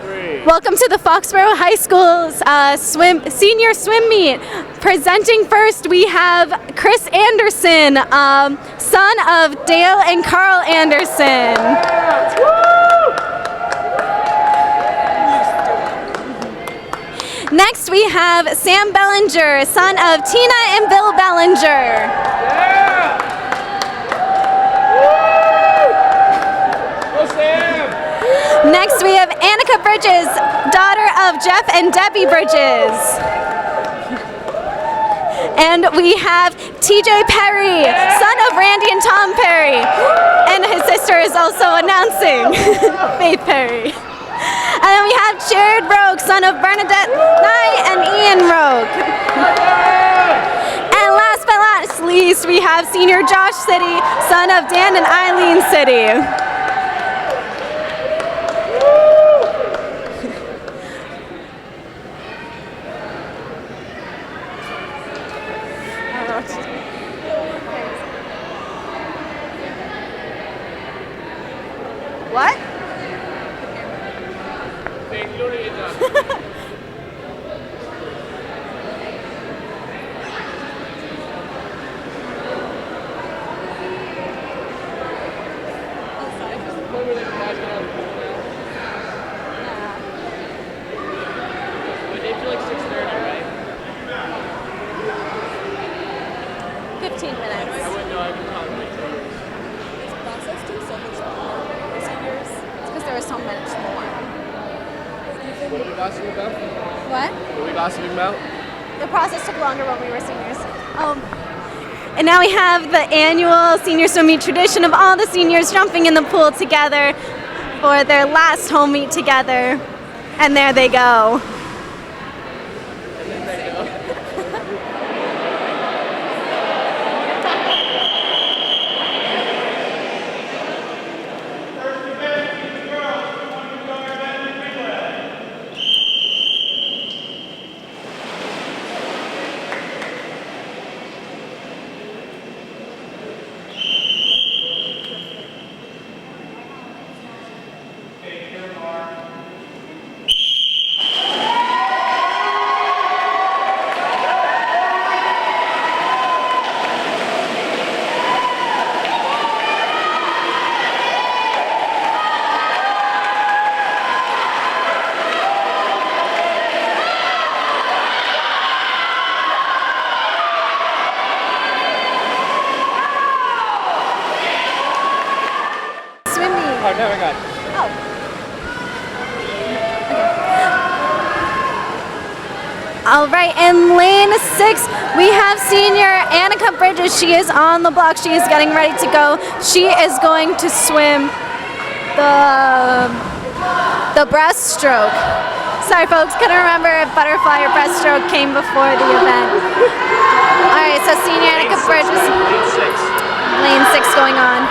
Welcome to the Foxboro High School's senior swim meet. Presenting first, we have Chris Anderson, son of Dale and Carl Anderson. Next, we have Sam Bellinger, son of Tina and Bill Bellinger. Next, we have Annika Bridges, daughter of Jeff and Debbie Bridges. And we have TJ Perry, son of Randy and Tom Perry. And his sister is also announcing, Faith Perry. And then we have Jared Rogue, son of Bernadette Nye and Ian Rogue. And last but not least, we have senior Josh City, son of Dan and Eileen City. What? The process took longer when we were seniors. And now we have the annual senior swim meet tradition of all the seniors jumping in the pool together for their last home meet together. And there they go. All right, in lane 6, we have senior Annika Bridges. She is on the block. She is getting ready to go. She is going to swim the breaststroke. Sorry, folks, couldn't remember if butterfly or breaststroke came before the event. All right, so senior Annika Bridges. Lane 6 going on.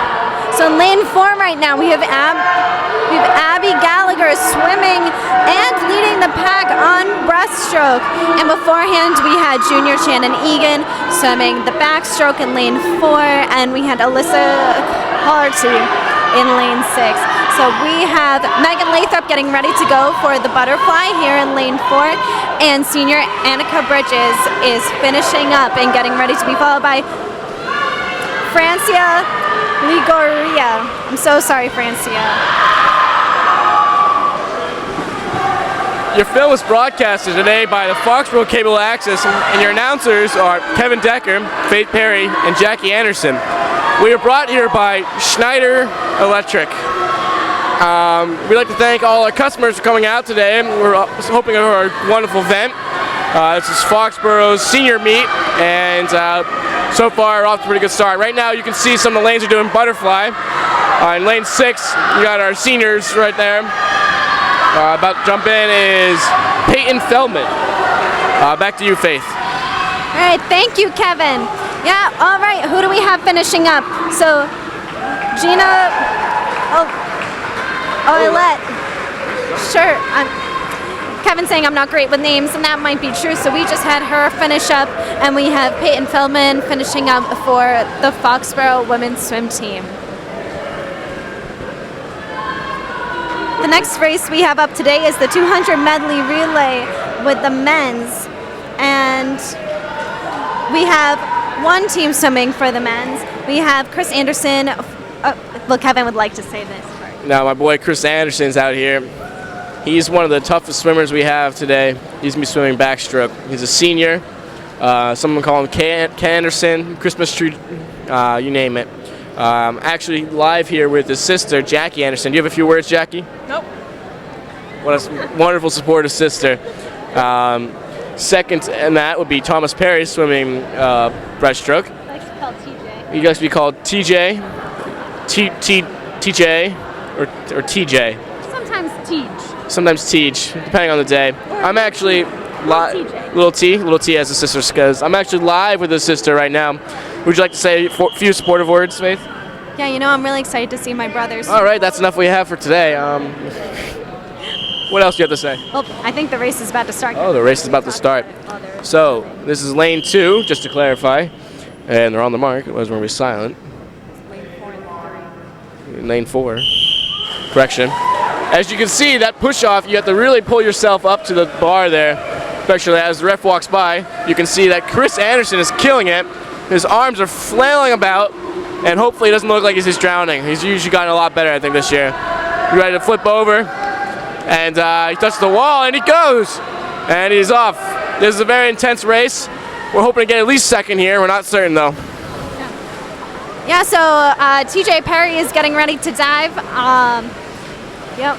So in lane 4 right now, we have Abby Gallagher swimming and leading the pack on breaststroke. And beforehand, we had junior Shannon Egan swimming the backstroke in lane 4, and we had Alyssa Harty in lane 6. So we have Megan Lathrop getting ready to go for the butterfly here in lane 4, and senior Annika Bridges is finishing up and getting ready to be followed by Francia Ligoria. I'm so sorry, Francia. Your film was broadcasted today by the Foxboro Cable Access, and your announcers are Kevin Decker, Faith Perry, and Jackie Anderson. We are brought here by Schneider Electric. We'd like to thank all our customers for coming out today. We're hoping for a wonderful event. This is Foxboro's senior meet, and so far we're off to a pretty good start. Right now you can see some of the lanes are doing butterfly. In lane 6, you got our seniors right there. About to jump in is Peyton Feldman. Back to you, Faith. All right, thank you, Kevin. Yeah, all right, who do we have finishing up? So, Gina Oilette. Sure, Kevin's saying I'm not great with names, and that might be true, so we just had her finish up, and we have Peyton Feldman finishing up for the Foxboro women's swim team. the next race we have up today is the 200 medley relay with the men's. And we have one team swimming for the men's. We have Chris Anderson. Well, Kevin would like to say this first. Now, my boy Chris Anderson's out here. He's one of the toughest swimmers we have today. He's going to be swimming backstroke. He's a senior. Someone call him K Anderson, Christmas tree, you name it. Actually live here with his sister, Jackie Anderson. Do you have a few words, Jackie? Nope. What a wonderful, supportive sister. Second in that would be Thomas Perry swimming breaststroke. He likes to be called TJ. He likes to be called TJ, TJ, or TJ. Sometimes Teej. Sometimes Teej, depending on the day. I'm actually little T as a sister, because I'm actually live with his sister right now. Would you like to say a few supportive words, Faith? Yeah, you know, I'm really excited to see my brothers. All right, that's enough we have for today. What else do you have to say? Well, I think the race is about to start. Oh, the race is about to start. So, this is lane 2, just to clarify. And they're on the mark, otherwise we're going to be silent. Lane 4. Correction. As you can see, that push-off, you have to really pull yourself up to the bar there, especially as the ref walks by. You can see that Chris Anderson is killing it. His arms are flailing about, and hopefully it doesn't look like he's just drowning. He's usually gotten a lot better, I think, this year. He's ready to flip over, and he touches the wall, and he goes, and he's off. This is a very intense race. We're hoping to get at least second here. We're not certain, though. Yeah, so TJ Perry is getting ready to dive. Yep.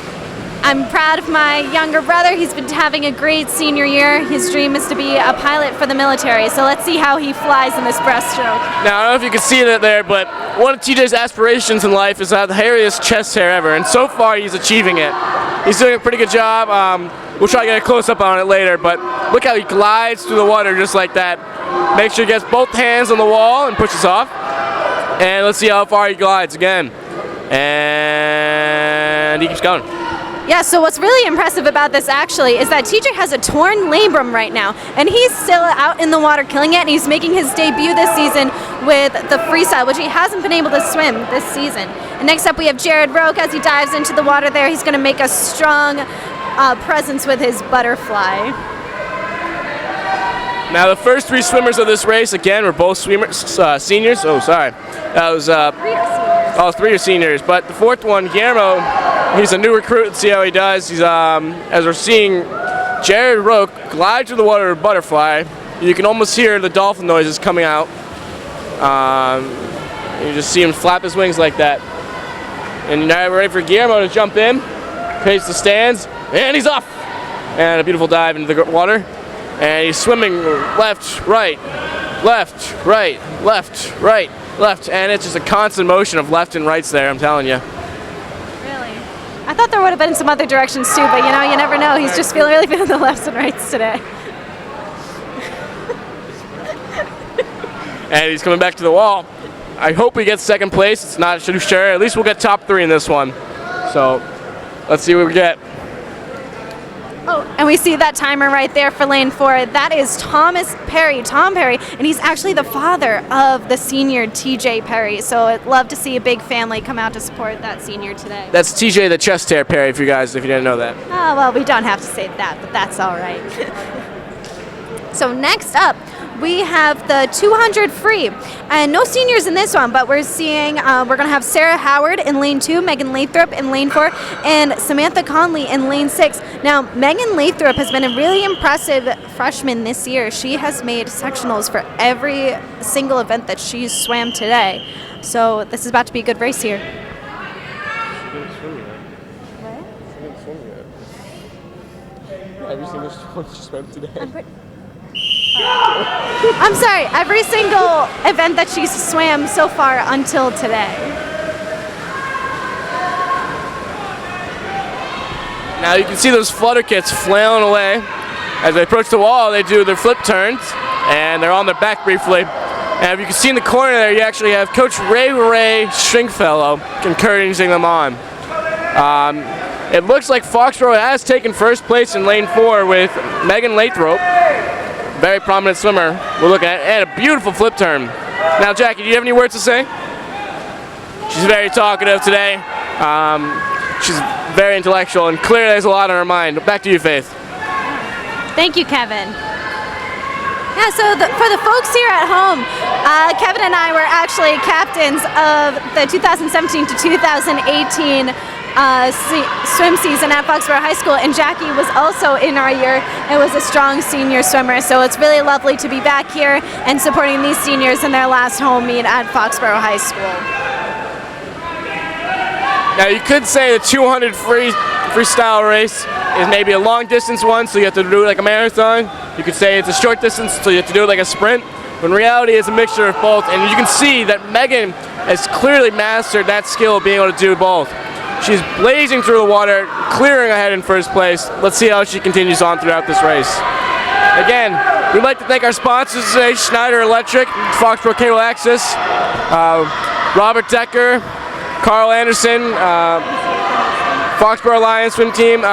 I'm proud of my younger brother. He's been having a great senior year. His dream is to be a pilot for the military. So let's see how he flies in this breaststroke. Now, I don't know if you can see that there, but one of TJ's aspirations in life is to have the hairiest chest hair ever, and so far he's achieving it. He's doing a pretty good job. We'll try to get a close-up on it later, but look how he glides through the water just like that. Make sure he gets both hands on the wall and pushes off. And let's see how far he glides again. And he keeps going. Yeah, so what's really impressive about this actually is that TJ has a torn labrum right now, and he's still out in the water killing it, and he's making his debut this season with the freestyle, which he hasn't been able to swim this season. And next up we have Jared Roque as he dives into the water there. He's going to make a strong presence with his butterfly. Now the first 3 swimmers of this race, again, were both seniors. Oh, sorry. That was 3 are seniors, but the 4th one, Guillermo, he's a new recruit. Let's see how he does. He's as we're seeing Jared Roque glide through the water with a butterfly. You can almost hear the dolphin noises coming out. You just see him flap his wings like that. And now we're ready for Guillermo to jump in, pace the stands, and he's off. And a beautiful dive into the water. And he's swimming left, right, left, right, left, right, left. And it's just a constant motion of left and rights there, I'm telling you. Really? I thought there would have been some other directions too, but you know, you never know. He's just really feeling the lefts and rights today. And he's coming back to the wall. I hope he gets second place. It's not too sure. At least we'll get top 3 in this one. So let's see what we get. Oh, and we see that timer right there for lane 4. That is Tom Perry, and he's actually the father of the senior TJ Perry. So I'd love to see a big family come out to support that senior today. That's TJ the chest hair Perry, if you didn't know that. Oh, well, we don't have to say that, but that's all right. So next up, we have the 200 free, and no seniors in this one, but we're seeing, we're going to have Sarah Howard in lane 2, Megan Lathrop in lane 4, and Samantha Conley in lane 6. Now, Megan Lathrop has been a really impressive freshman this year. She has made sectionals for every single event that she's swam today. So this is about to be a good race here. Every single one she swam today. I'm sorry, every single event that she's swam so far until today. Now you can see those flutter kits flailing away. As they approach the wall, they do their flip turns, and they're on their back briefly. And if you can see in the corner there, you actually have Coach Ray Stringfellow encouraging them on. It looks like Foxboro has taken first place in lane 4 with Megan Lathrop. Very prominent swimmer we're looking at, and a beautiful flip turn. Now, Jackie, do you have any words to say? She's very talkative today. she's very intellectual and clearly has a lot on her mind. Back to you, Faith. Thank you, Kevin. Yeah, so for the folks here at home, Kevin and I were actually captains of the 2017 to 2018 swim season at Foxboro High School, and Jackie was also in our year and was a strong senior swimmer. So it's really lovely to be back here and supporting these seniors in their last home meet at Foxboro High School. Now you could say the 200 freestyle race is maybe a long distance one, so you have to do it like a marathon. You could say it's a short distance, so you have to do it like a sprint. But in reality, it's a mixture of both, and you can see that Megan has clearly mastered that skill of being able to do both. She's blazing through the water, clearing ahead in first place. Let's see how she continues on throughout this race. Again, we'd like to thank our sponsors today, Schneider Electric, Foxboro Cable Access, Robert Decker, Carl Anderson, Foxboro Lions swim team,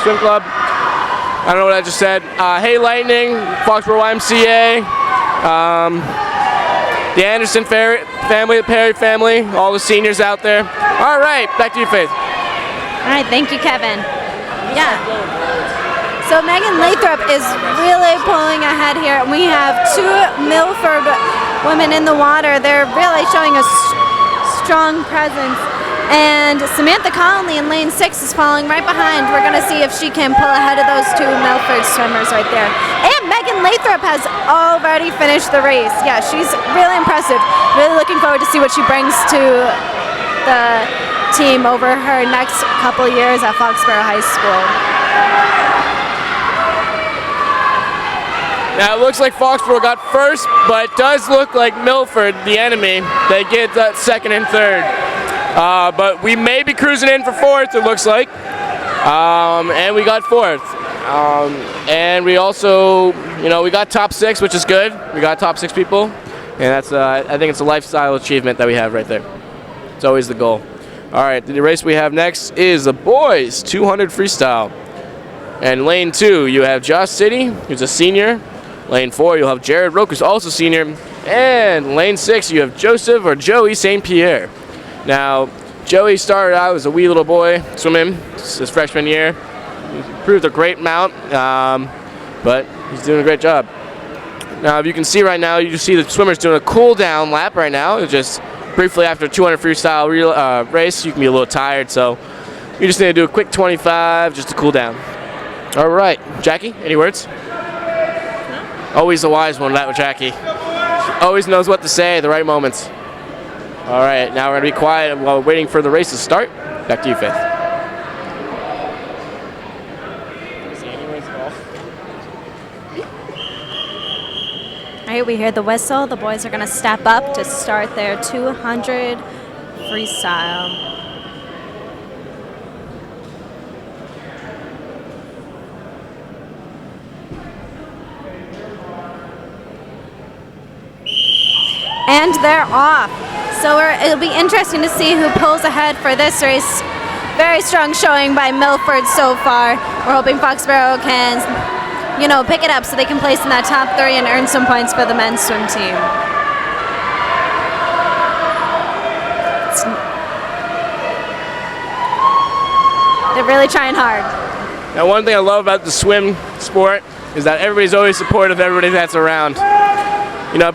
swim club. I don't know what I just said. Hey Lightning, Foxboro YMCA, the Anderson family, the Perry family, all the seniors out there. All right, back to you, Faith. All right, thank you, Kevin. Yeah. So Megan Lathrop is really pulling ahead here. We have two Milford women in the water. They're really showing a strong presence. And Samantha Conley in lane 6 is following right behind. We're going to see if she can pull ahead of those two Milford swimmers right there. And Megan Lathrop has already finished the race. Yeah, she's really impressive. Really looking forward to see what she brings to the team over her next couple years at Foxboro High School. Now it looks like Foxboro got first, but it does look like Milford, the enemy, they get that second and third. But we may be cruising in for fourth, it looks like. And we got fourth. And we also, we got top 6, which is good. We got top 6 people. And that's, I think it's a lifestyle achievement that we have right there. It's always the goal. All right, the race we have next is the boys 200 freestyle. And lane 2, you have Josh City, who's a senior. Lane 4, you'll have Jared Roke, who's also senior. And lane 6, you have Joseph or Joey St. Pierre. Now, Joey started out as a wee little boy swimming his freshman year. He proved a great amount, but he's doing a great job. Now, if you can see right now, you just see the swimmers doing a cool down lap right now. It's just briefly after a 200 freestyle race, you can be a little tired, so you just need to do a quick 25 just to cool down. All right, Jackie, any words? Always the wise one, that with Jackie. She always knows what to say at the right moments. All right, now we're going to be quiet while we're waiting for the race to start. Back to you, Faith. All right, we hear the whistle. The boys are going to step up to start their 200 freestyle. And they're off. So it'll be interesting to see who pulls ahead for this race. Very strong showing by Milford so far. We're hoping Foxboro can, pick it up so they can place in that top 3 and earn some points for the men's swim team. They're really trying hard. Now, one thing I love about the swim sport is that everybody's always supportive of everybody that's around.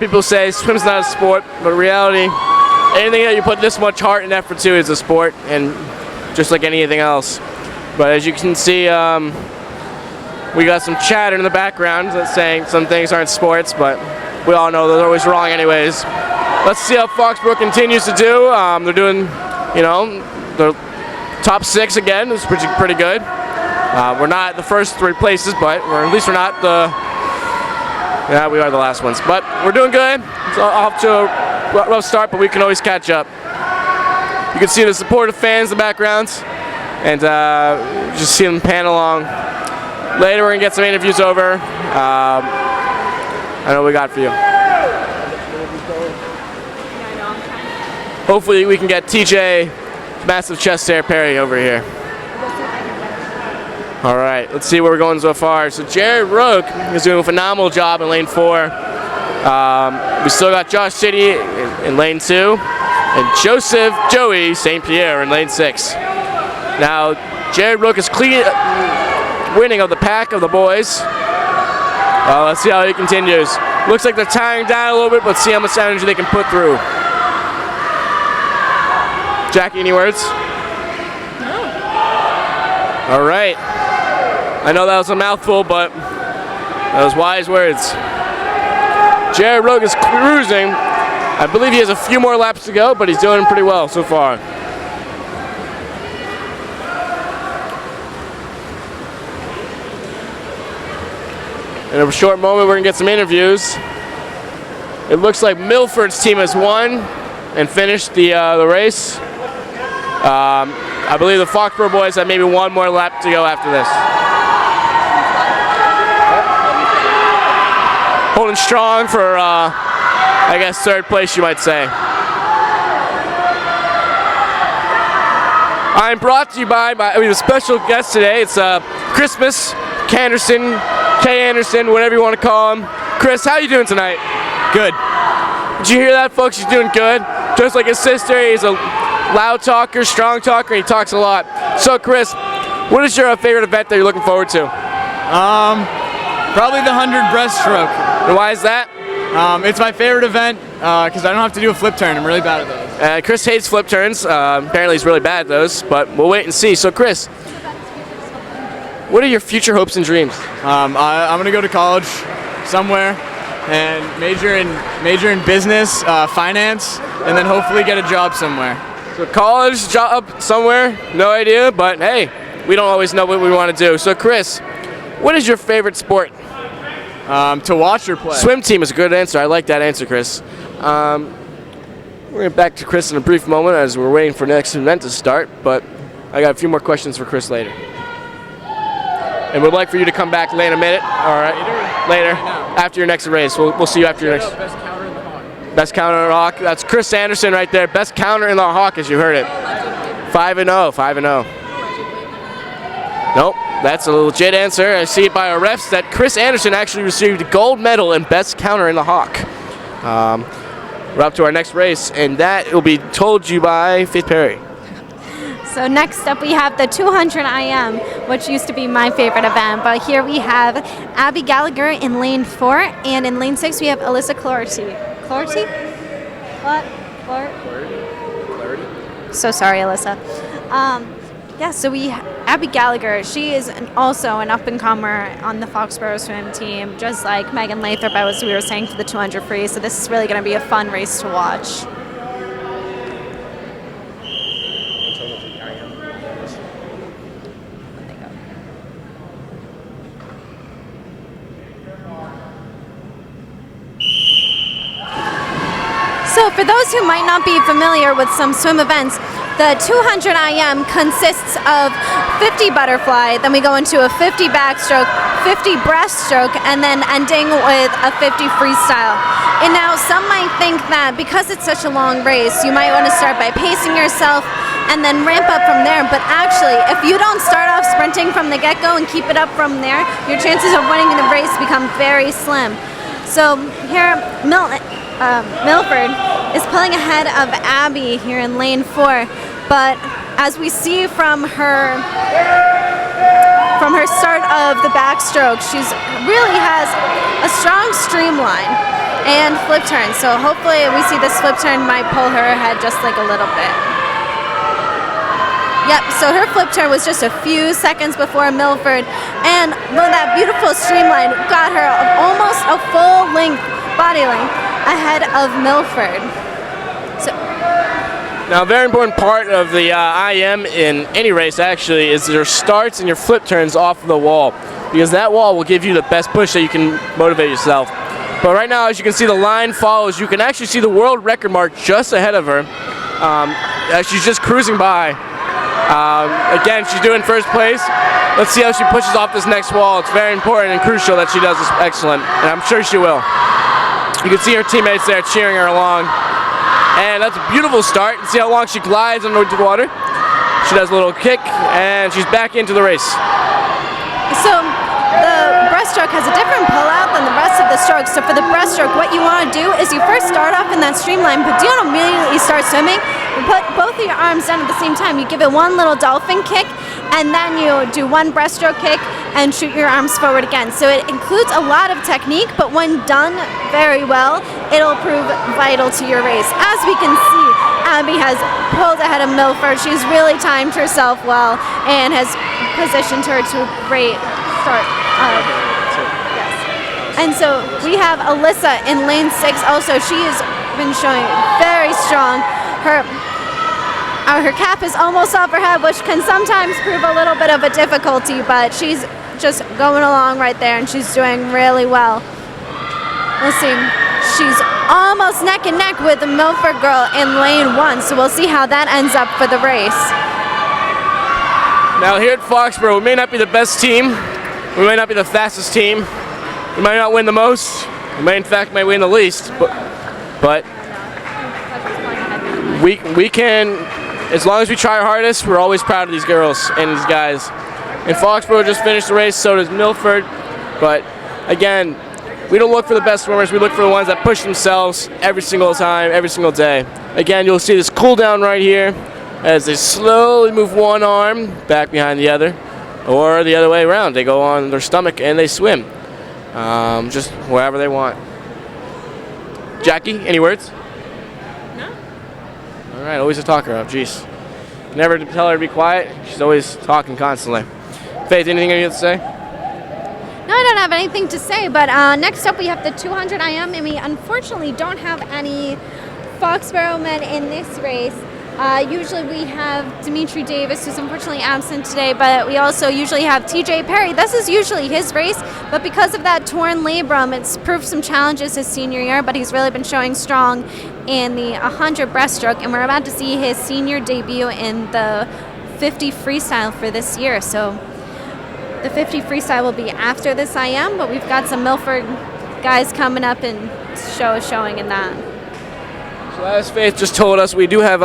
People say swim's not a sport, but in reality, anything that you put this much heart and effort to is a sport, and just like anything else. But as you can see, we got some chatter in the background that's saying some things aren't sports, but we all know they're always wrong anyways. Let's see how Foxboro continues to do. They're doing, the top 6 again. It's pretty good. We're not the first 3 places, but at least we're not we are the last ones. But we're doing good. It's off to a rough start, but we can always catch up. You can see the supportive fans in the background, and just see them pan along. Later we're going to get some interviews over. I know what we got for you. Hopefully we can get TJ, massive chest hair Perry over here. All right, let's see where we're going so far. So Jared Rook is doing a phenomenal job in lane 4. We still got Josh City in lane 2, and Joey St. Pierre in lane 6. Now, Jared Rook is winning of the pack of the boys. Let's see how he continues. Looks like they're tiring down a little bit, but see how much energy they can put through. Jackie, any words? No. All right. I know that was a mouthful, but that was wise words. Jared Rook is cruising. I believe he has a few more laps to go, but he's doing pretty well so far. In a short moment, we're going to get some interviews. It looks like Milford's team has won and finished the race. I believe the Foxboro boys have maybe one more lap to go after this. Holding strong for, I guess, third place, you might say. I'm brought to you by we have a special guest today. It's Christmas K. Anderson, whatever you want to call him. Chris, how you doing tonight? Good. Did you hear that, folks? He's doing good. Just like his sister, he's a loud talker, strong talker, and he talks a lot. So, Chris, what is your favorite event that you're looking forward to? Probably the 100 breaststroke. And why is that? It's my favorite event because I don't have to do a flip turn. I'm really bad at those. Chris hates flip turns. Apparently he's really bad at those, but we'll wait and see. So, Chris, what are your future hopes and dreams? I'm going to go to college somewhere and major in business, finance, and then hopefully get a job somewhere. So college, job somewhere, no idea, but hey, we don't always know what we want to do. So Chris, what is your favorite sport? To watch or play? Swim team is a good answer. I like that answer, Chris. We're going to get back to Chris in a brief moment as we're waiting for the next event to start, but I got a few more questions for Chris later. And we'd like for you to come back in a minute. All right. Later. After your next race. We'll see you after your next. Best counter in the Hawk. Best counter in the Hawk. That's Chris Anderson right there. Best counter in the Hawk, as you heard it. 5-0. 5-0. Nope. That's a legit answer. I see it by our refs that Chris Anderson actually received a gold medal in best counter in the Hawk. We're up to our next race, and that will be told to you by Faith Perry. So next up we have the 200 IM, which used to be my favorite event, but here we have Abby Gallagher in lane 4, and in lane 6 we have Alyssa Clarity. Clarity? What? Clarity? So sorry, Alyssa. So Abby Gallagher, she is also an up-and-comer on the Foxboro swim team, just like Megan Lathrop, as we were saying, for the 200 free, so this is really going to be a fun race to watch. So for those who might not be familiar with some swim events, the 200 IM consists of 50 butterfly, then we go into a 50 backstroke, 50 breaststroke, and then ending with a 50 freestyle. And now some might think that because it's such a long race, you might want to start by pacing yourself and then ramp up from there. But actually, if you don't start off sprinting from the get-go and keep it up from there, your chances of winning the race become very slim. So here, Milford is pulling ahead of Abby here in lane 4, but as we see from her start of the backstroke, she really has a strong streamline and flip turn. So hopefully we see this flip turn might pull her ahead just like a little bit. Yep, so her flip turn was just a few seconds before Milford, and that beautiful streamline got her almost a full length, body length, ahead of Milford. Now, a very important part of the IM in any race, actually, is your starts and your flip turns off of the wall, because that wall will give you the best push that you can motivate yourself. But right now, as you can see, the line follows. You can actually see the world record mark just ahead of her. She's just cruising by. Again, she's doing first place. Let's see how she pushes off this next wall. It's very important and crucial that she does this excellent, and I'm sure she will. You can see her teammates there cheering her along. And that's a beautiful start. See how long she glides under the water. She does a little kick, and she's back into the race. So the breaststroke has a different pullout than the rest of the strokes. So for the breaststroke, what you want to do is you first start off in that streamline, but you don't immediately start swimming. You put both of your arms down at the same time. You give it one little dolphin kick, and then you do one breaststroke kick and shoot your arms forward again. So it includes a lot of technique, but when done very well, it'll prove vital to your race. As we can see, Abby has pulled ahead of Milford. She's really timed herself well and has positioned her to a great start. And so we have Alyssa in lane 6 also. She has been showing very strong. Her cap is almost off her head, which can sometimes prove a little bit of a difficulty, but she's just going along right there and she's doing really well. Let's see. She's almost neck and neck with the Milford girl in lane 1, so we'll see how that ends up for the race. Now here at Foxboro, we may not be the best team, we may not be the fastest team, we might not win the most, we may in fact win the least, but we can, as long as we try our hardest, we're always proud of these girls and these guys. And Foxboro just finished the race, so does Milford, but again, we don't look for the best swimmers, we look for the ones that push themselves every single time, every single day. Again, you'll see this cool down right here as they slowly move one arm back behind the other, or the other way around. They go on their stomach and they swim, just wherever they want. Jackie, any words? No. All right, always a talker. Oh, jeez. Never tell her to be quiet. She's always talking constantly. Faith, anything you have to say? No, I don't have anything to say, but next up we have the 200 IM, and we unfortunately don't have any Foxboro men in this race. Usually we have Dimitri Davis, who's unfortunately absent today, but we also usually have TJ Perry. This is usually his race, but because of that torn labrum, it's proved some challenges his senior year, but he's really been showing strong in the 100 breaststroke, and we're about to see his senior debut in the 50 freestyle for this year. So the 50 freestyle will be after this IM, but we've got some Milford guys coming up and showing in that. So as Faith just told us, we do have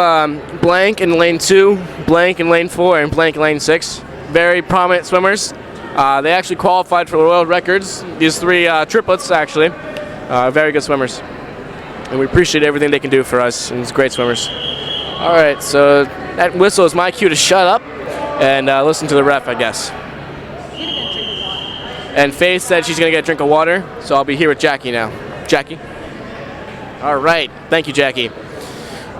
Blank in lane 2, Blank in lane 4, and Blank in lane 6. Very prominent swimmers. They actually qualified for the world records. These 3 triplets, actually. Very good swimmers. And we appreciate everything they can do for us, and it's great swimmers. All right, so that whistle is my cue to shut up and listen to the ref, I guess. And Faith said she's going to get a drink of water, so I'll be here with Jackie now. Jackie? All right. Thank you, Jackie.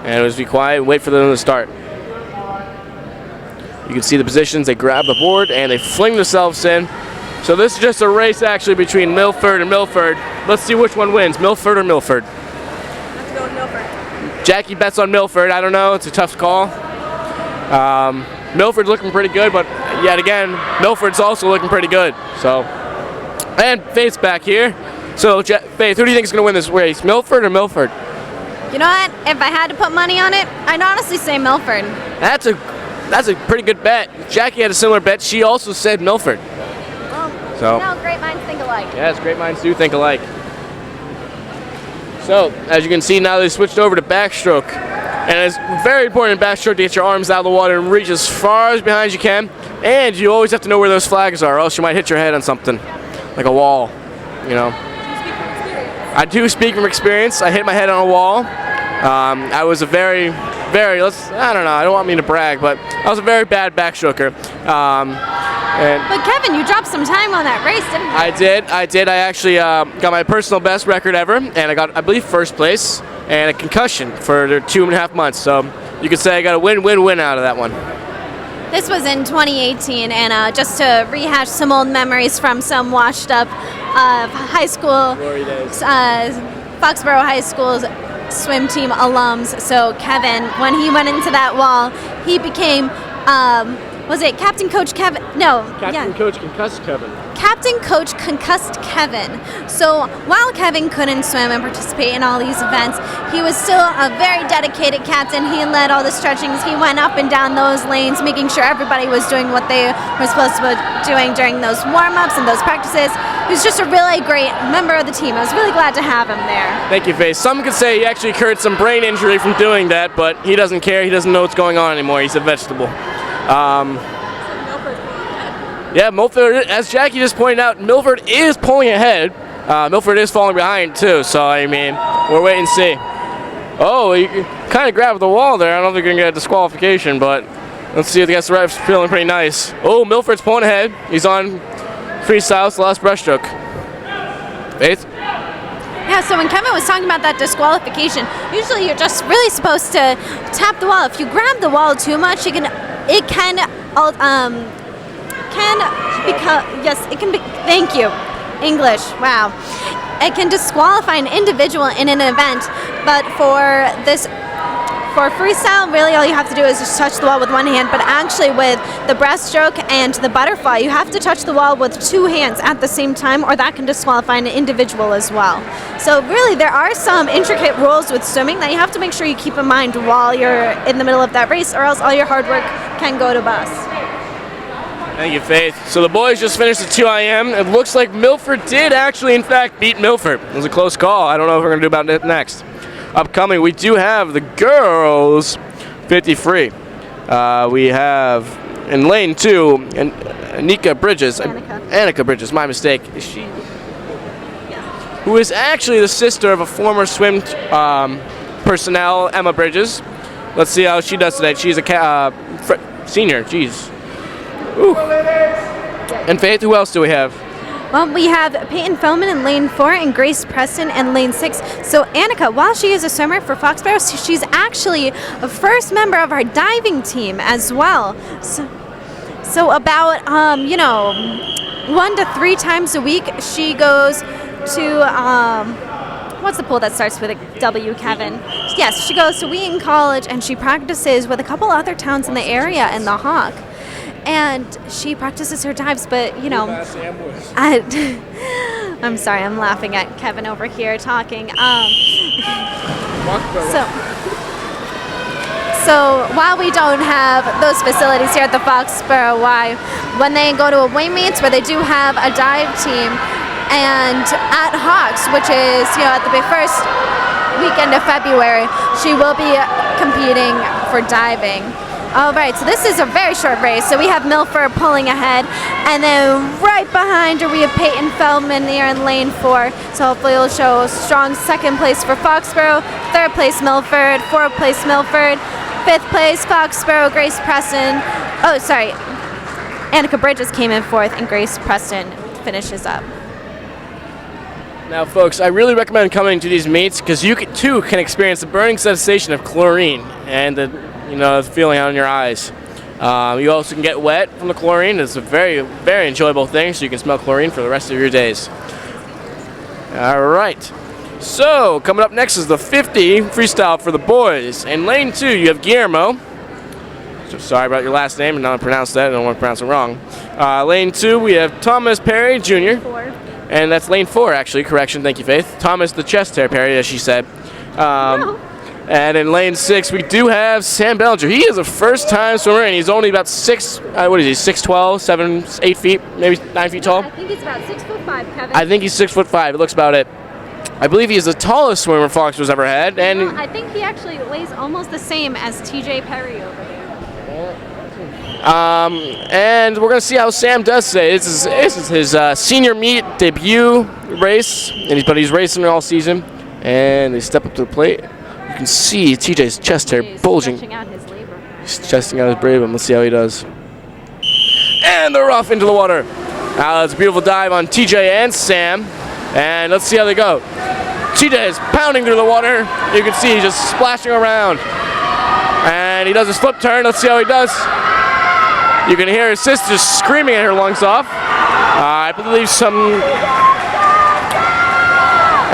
And let's be quiet and wait for them to start. You can see the positions. They grab the board and they fling themselves in. So this is just a race actually between Milford and Milford. Let's see which one wins, Milford or Milford. Let's go with Milford. Jackie bets on Milford. I don't know. It's a tough call. Milford's looking pretty good, but yet again, Milford's also looking pretty good. So, and Faith's back here. So, Faith, who do you think is going to win this race, Milford or Milford? You know what? If I had to put money on it, I'd honestly say Milford. That's a pretty good bet. Jackie had a similar bet. She also said Milford. Well, So, no, great minds think alike. yes, great minds do think alike. So, as you can see now, they switched over to backstroke. And it's very important in backstroke to get your arms out of the water and reach as far as behind as you can. And you always have to know where those flags are, or else you might hit your head on something, like a wall, you know. I do speak from experience. I hit my head on a wall. I was a very, I don't know, I don't want me to brag, but I was a very bad backstroker. But Kevin, you dropped some time on that race, didn't you? I did. I actually got my personal best record ever, and I got, I believe, first place and a concussion for 2.5 months. So you could say I got a win-win-win out of that one. This was in 2018, and just to rehash some old memories from some washed-up high school, Foxboro High School's swim team alums. So Kevin, when he went into that wall, he became, was it Captain Coach Kevin? No. Captain Coach Concussed Kevin. Captain Coach Concussed Kevin. So while Kevin couldn't swim and participate in all these events, he was still a very dedicated captain. He led all the stretchings. He went up and down those lanes, making sure everybody was doing what they were supposed to be doing during those warm-ups and those practices. He was just a really great member of the team. I was really glad to have him there. Thank you, Faye. Some could say he actually incurred some brain injury from doing that, but he doesn't care. He doesn't know what's going on anymore. He's a vegetable. Yeah, Milford, as Jackie just pointed out, Milford is pulling ahead. Milford is falling behind too, so I mean, we're waiting to see. Oh, you kind of grabbed the wall there. I don't know if you're going to get a disqualification, but let's see. I guess the ref's feeling pretty nice. Oh, Milford's pulling ahead. He's on freestyle, it's the last breaststroke. Faith? Yeah, so when Kevin was talking about that disqualification, usually you're just really supposed to tap the wall. If you grab the wall too much, it can be, thank you, English, wow. It can disqualify an individual in an event, but for freestyle, really all you have to do is just touch the wall with one hand, but actually with the breaststroke and the butterfly, you have to touch the wall with two hands at the same time, or that can disqualify an individual as well. So really, there are some intricate rules with swimming that you have to make sure you keep in mind while you're in the middle of that race, or else all your hard work can go to bust. Thank you, Faith. So the boys just finished the 2IM. It looks like Milford did actually, in fact, beat Milford. It was a close call. I don't know what we're going to do about it next. Upcoming, we do have the girls 50 free. We have in lane 2, and Annika Bridges. Annika Bridges, my mistake. Is she? Yes. Who is actually the sister of a former swim personnel, Emma Bridges. Let's see how she does today. She's a senior. Jeez. Ooh. And Faith, who else do we have? Well, we have Peyton Feldman in lane 4 and Grace Preston in lane 6. So Annika, while she is a swimmer for Foxboro, she's actually a first member of our diving team as well. So about 1 to 3 times a week she goes to what's the pool that starts with a W, Kevin? Yes, she goes to Wheaton College and she practices with a couple other towns in the area in the Hawk. And she practices her dives, but I'm sorry, I'm laughing at Kevin over here talking. So while we don't have those facilities here at the Foxboro Y, when they go to away meets where they do have a dive team, and at Hawks, which is at the first weekend of February, she will be competing for diving. All right, so this is a very short race. So we have Milford pulling ahead, and then right behind her we have Peyton Feldman there in lane 4. So hopefully it'll show a strong second place for Foxboro, third place Milford, fourth place Milford, fifth place Foxboro, Grace Preston. Oh, sorry, Annika Bridges came in fourth, and Grace Preston finishes up. Now, folks, I really recommend coming to these meets because you too can experience the burning sensation of chlorine and the feeling out in your eyes. You also can get wet from the chlorine. It's a very, very enjoyable thing, so you can smell chlorine for the rest of your days. All right. So, coming up next is the 50 freestyle for the boys. In lane 2, you have Guillermo. So sorry about your last name, and now I pronounced that. I don't want to pronounce it wrong. Lane 2, we have Thomas Perry Jr. 4. And that's lane 4, actually. Correction. Thank you, Faith. Thomas the chest hair Perry, as she said. No. And in lane 6, we do have Sam Bellinger. He is a first-time swimmer, and he's only about 6'12", 8 feet, maybe 9 feet tall. I think he's about 6'5", Kevin. I think he's 6'5". It looks about it. I believe he is the tallest swimmer Foxborough's ever had. And I think he actually weighs almost the same as TJ Perry over there. And we're going to see how Sam does today. This is his senior meet debut race, but he's racing all season. And they step up to the plate. You can see TJ's chest hair bulging. Stretching out his labrum. He's testing out his labrum. Let's see how he does. And they're off into the water. Now it's a beautiful dive on TJ and Sam. And let's see how they go. TJ is pounding through the water. You can see he's just splashing around. And he does a slip turn. Let's see how he does. You can hear his sister screaming at her lungs off. I believe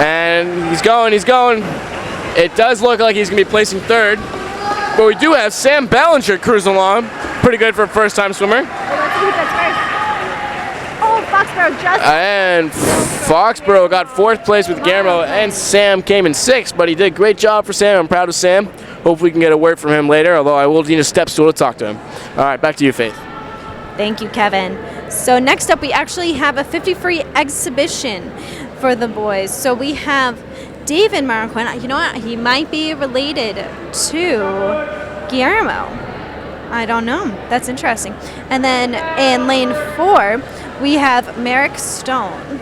and he's going. It does look like he's going to be placing third. But we do have Sam Ballinger cruising along. Pretty good for a first-time swimmer. Foxboro just... And Foxboro got fourth place with Guillermo, and Sam came in sixth, but he did a great job for Sam. I'm proud of Sam. Hopefully we can get a word from him later, although I will need a step stool to talk to him. All right, back to you, Faith. Thank you, Kevin. So next up, we actually have a 50 free exhibition for the boys. So we have David Marquand. You know what? He might be related to Guillermo. I don't know. That's interesting. And then in lane 4, we have Merrick Stone.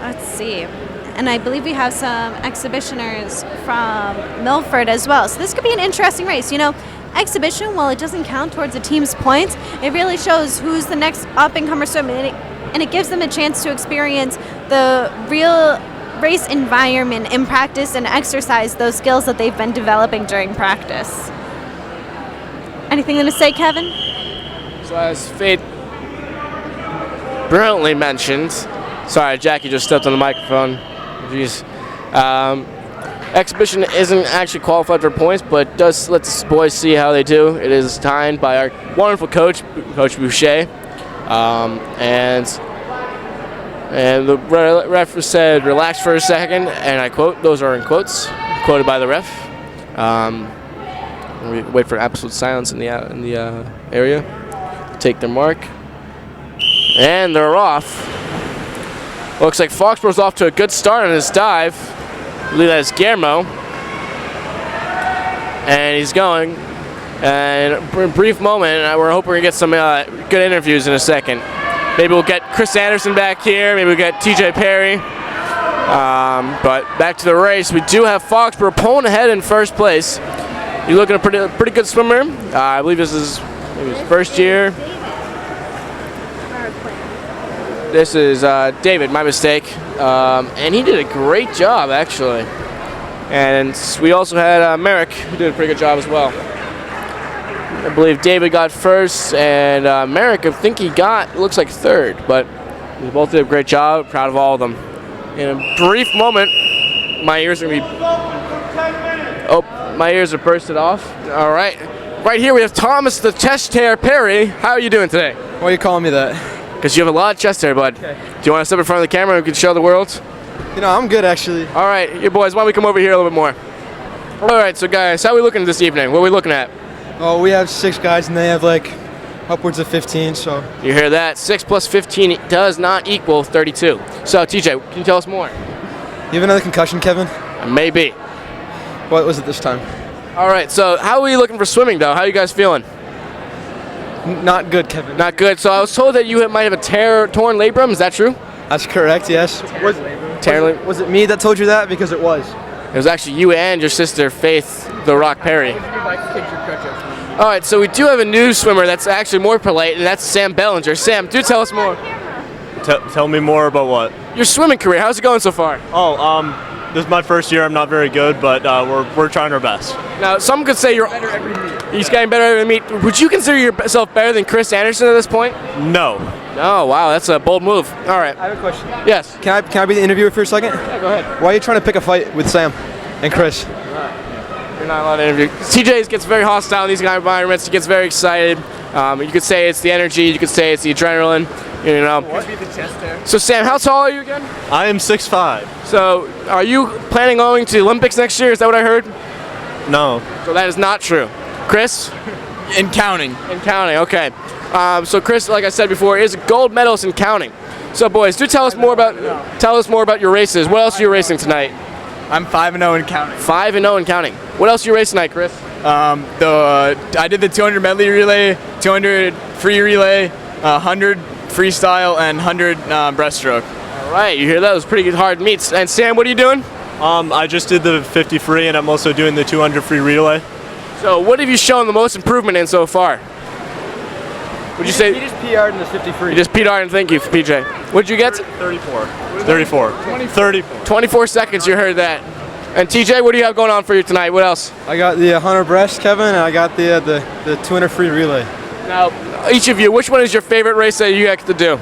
Let's see. And I believe we have some exhibitioners from Milford as well. So this could be an interesting race. You know, exhibition, while it doesn't count towards a team's points, it really shows who's the next up-and-comer swimmer, and it gives them a chance to experience the real race environment in practice and exercise those skills that they've been developing during practice. Anything to say, Kevin? So as Faith brilliantly mentioned, sorry, Jackie just stepped on the microphone. Jeez. Exhibition isn't actually qualified for points, but does let the boys see how they do. It is timed by our wonderful coach, Coach Boucher, and the ref said, "Relax for a second," and I quote. Those are in quotes, quoted by the ref. We wait for absolute silence in the area. Take their mark, and they're off. Looks like Foxboro's off to a good start on his dive. I believe that is Guillermo. And he's going. And for a brief moment, we're hoping we get some good interviews in a second. Maybe we'll get Chris Anderson back here. Maybe we'll get TJ Perry. But back to the race. We do have Foxboro pulling ahead in first place. He's looking a pretty good swimmer. I believe this is maybe his first year. This is David, my mistake. And he did a great job, actually. And we also had Merrick, who did a pretty good job as well. I believe David got first, and Merrick, I think he got, looks like third. But they both did a great job. Proud of all of them. In a brief moment, my ears are going to be... Oh, my ears are bursted off. All right. Right here we have Thomas the Chest Hair Perry. How are you doing today? Why are you calling me that? Because you have a lot of chest hair, bud. Okay. Do you want to step in front of the camera and we can show the world? You know, I'm good, actually. All right, you boys, why don't we come over here a little bit more? All right, so guys, how are we looking this evening? What are we looking at? Oh, we have 6 guys, and they have, like, upwards of 15, so... You hear that? 6 plus 15 does not equal 32. So, TJ, can you tell us more? You have another concussion, Kevin? Maybe. What was it this time? All right, so how are you looking for swimming, though? How are you guys feeling? Not good, Kevin. Not good. So I was told that you might have a torn labrum. Is that true? That's correct, yes. Was it me that told you that? Because it was. It was actually you and your sister, Faith the Rock Perry. All right, so we do have a new swimmer that's actually more polite, and that's Sam Bellinger. Sam, do tell us more. Tell me more about what? Your swimming career. How's it going so far? This is my first year. I'm not very good, but we're trying our best. Now, some could say you're better every meet. He's getting better every meet. Would you consider yourself better than Chris Anderson at this point? No. Oh, wow, that's a bold move. All right. I have a question. Yes. Can I be the interviewer for a second? Yeah, go ahead. Why are you trying to pick a fight with Sam and Chris? You're not allowed to interview. TJ gets very hostile in these kind of environments. He gets very excited. You could say it's the energy. You could say it's the adrenaline. You know. So Sam, how tall are you again? I am 6'5". So are you planning on going to the Olympics next year? Is that what I heard? No. So that is not true. Chris? In counting. In counting, okay. So Chris, like I said before, is a gold medalist in counting. So boys, do tell us more about your races. What else are you racing tonight? I'm 5-0 in counting. 5-0 in counting. What else are you racing tonight, Chris? I did the 200 medley relay, 200 free relay, 100 freestyle, and 100 breaststroke. All right, you hear that? Those pretty good hard meets. And Sam, what are you doing? I just did the 50 free, and I'm also doing the 200 free relay. So what have you shown the most improvement in so far? Would you say? He just PR'd in the 50 free. You just PR'd, and thank you, PJ. What'd you get? 34. 34. 24 seconds, you heard that. And TJ, what do you have going on for you tonight? What else? I got the 100 breast, Kevin, and I got the 200 free relay. Now, each of you, which one is your favorite race that you have to do?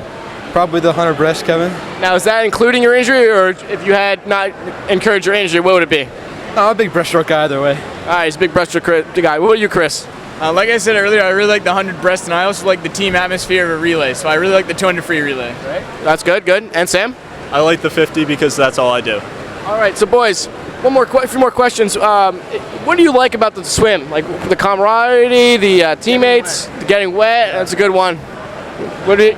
Probably the 100 breast, Kevin. Now, is that including your injury, or if you had not incurred your injury, what would it be? I'm a big breaststroke guy either way. All right, he's a big breaststroke guy. What about you, Chris? Like I said earlier, I really like the 100 breast, and I also like the team atmosphere of a relay, so I really like the 200 free relay. Right? That's good, good. And Sam? I like the 50 because that's all I do. All right, so boys, a few more questions. What do you like about the swim? Like the camaraderie, the teammates, the getting wet? That's a good one. What is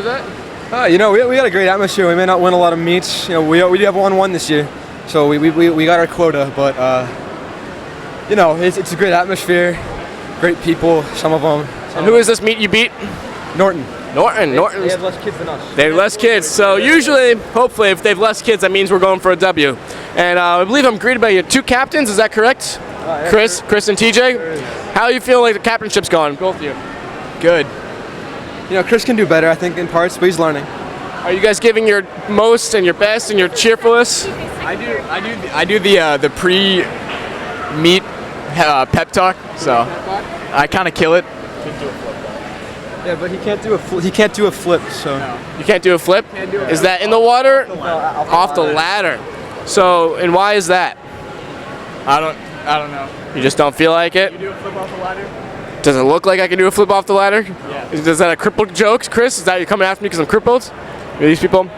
that? You know, we got a great atmosphere. We may not win a lot of meets. You know, we do have 1-1 this year, so we got our quota. But you know, it's a great atmosphere. Great people, some of them. And who is this meet you beat? Norton. Norton. They have less kids than us. They have less kids, so usually, hopefully, if they have less kids, that means we're going for a W. And I believe I'm greeted by your 2 captains, is that correct? Yeah, Chris and TJ? How you feel like the captainship's gone, both of you? Good. You know, Chris can do better, I think, in parts, but he's learning. Are you guys giving your most and your best and your cheerfulest? I do the pre-meet pep talk, so I kind of kill it. Yeah, but he can't do a flip, so. You can't do a flip? Is that in the water? Off the ladder. So, and why is that? I don't know. You just don't feel like it? You do a flip off the ladder? Does it look like I can do a flip off the ladder? Yeah. Is that a crippled joke, Chris? Is that you're coming after me because I'm crippled? These people?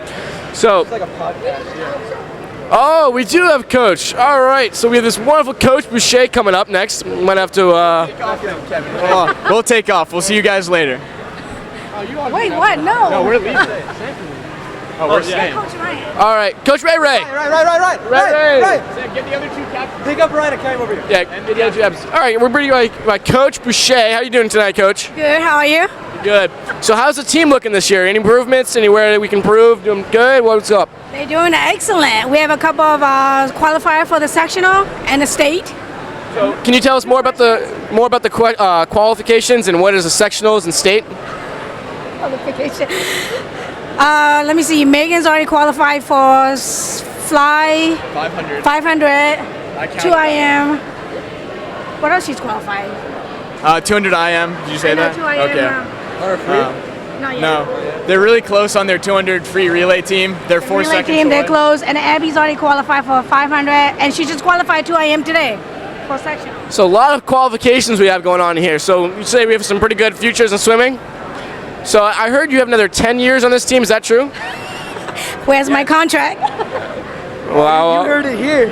So. It's like a podcast, yeah. Oh, we do have Coach. All right, so we have this wonderful Coach Boucher coming up next. We might have to. We'll take off. We'll see you guys later. Wait, what? No. We're leaving. Oh, we're staying. Coach Ryan. All right, Coach Ray. Right. Get the other 2 captains. Pick up Ryan and carry him over here. Yeah, get the other 2 episodes. All right, we're bringing by Coach Boucher. How you doing tonight, Coach? Good. How are you? Good. So how's the team looking this year? Any improvements? Anywhere that we can improve? Doing good? What's up? They're doing excellent. We have a couple of qualifiers for the sectional and the state. So can you tell us more about the qualifications and what is the sectionals and state? Qualification. Let me see. Megan's already qualified for fly 500. 2 IM. What else she's qualified? 200 IM. Did you say that? 2 IM. Okay. Not yet. No, they're really close on their 200 free relay team. They're 4 Relay seconds team, they're away. close, and Abby's already qualified for 500, and she just qualified 2 IM today for sectional. So a lot of qualifications we have going on here. So you say we have some pretty good futures in swimming. So I heard you have another 10 years on this team. Is that true? Where's my contract? Wow. You heard it here.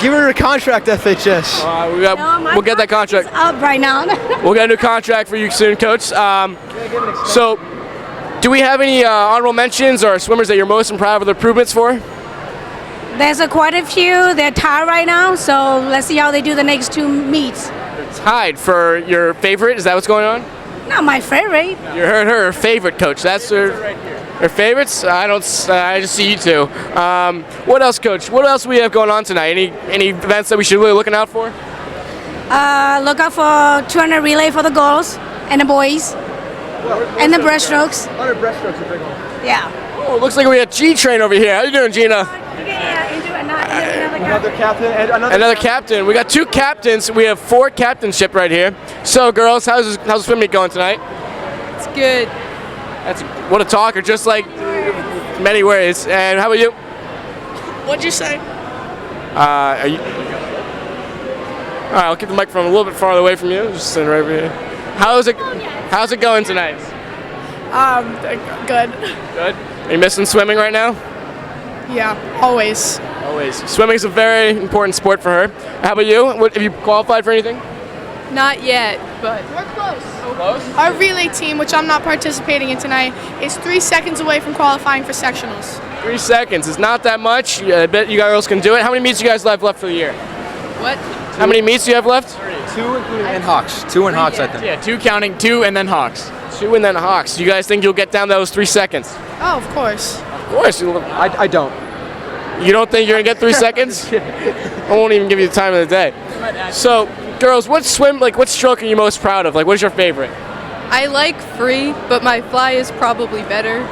Give her a contract, FHS. We'll get that contract. It's up right now. We'll get a new contract for you soon, Coach. So, do we have any honorable mentions or swimmers that you're most proud of the improvements for? There's quite a few. They're tied right now, so let's see how they do the next 2 meets. Tied for your favorite. Is that what's going on? Not my favorite. You heard her favorite, Coach. That's her favorites. I just see you two. What else, Coach? What else do we have going on tonight? Any events that we should really looking out for? Look out for 200 relay for the girls and the boys, and the breaststrokes. 100 breaststrokes are big one. Yeah. Oh, looks like we got G-Train over here. How you doing, Gina? Another captain and Another captain. We got 2 captains. We have 4 captainship right here. So, girls, how's the swim meet going tonight? It's good. That's what a talker, just like many ways. And how about you? What'd you say? Are you? All right, I'll keep the microphone a little bit farther away from you. Just sitting right over here. How's it going tonight? Good. Good. Are you missing swimming right now? Yeah, always. Always. Swimming is a very important sport for her. How about you? Have you qualified for anything? Not yet, but we're close. Close? Our relay team, which I'm not participating in tonight, is 3 seconds away from qualifying for sectionals. 3 seconds. It's not that much. I bet you girls can do it. How many meets you guys have left for the year? What? How many meets do you have left? 2 including and Hawks. 2 and Hawks, I think. Yeah, 2 counting, 2 and then Hawks. 2 and then Hawks. Do you guys think you'll get down those 3 seconds? Oh, of course. Of course. I don't. You don't think you're gonna get 3 seconds? I won't even give you the time of the day. So, girls, what stroke are you most proud of? Like, what's your favorite? I like free, but my fly is probably better.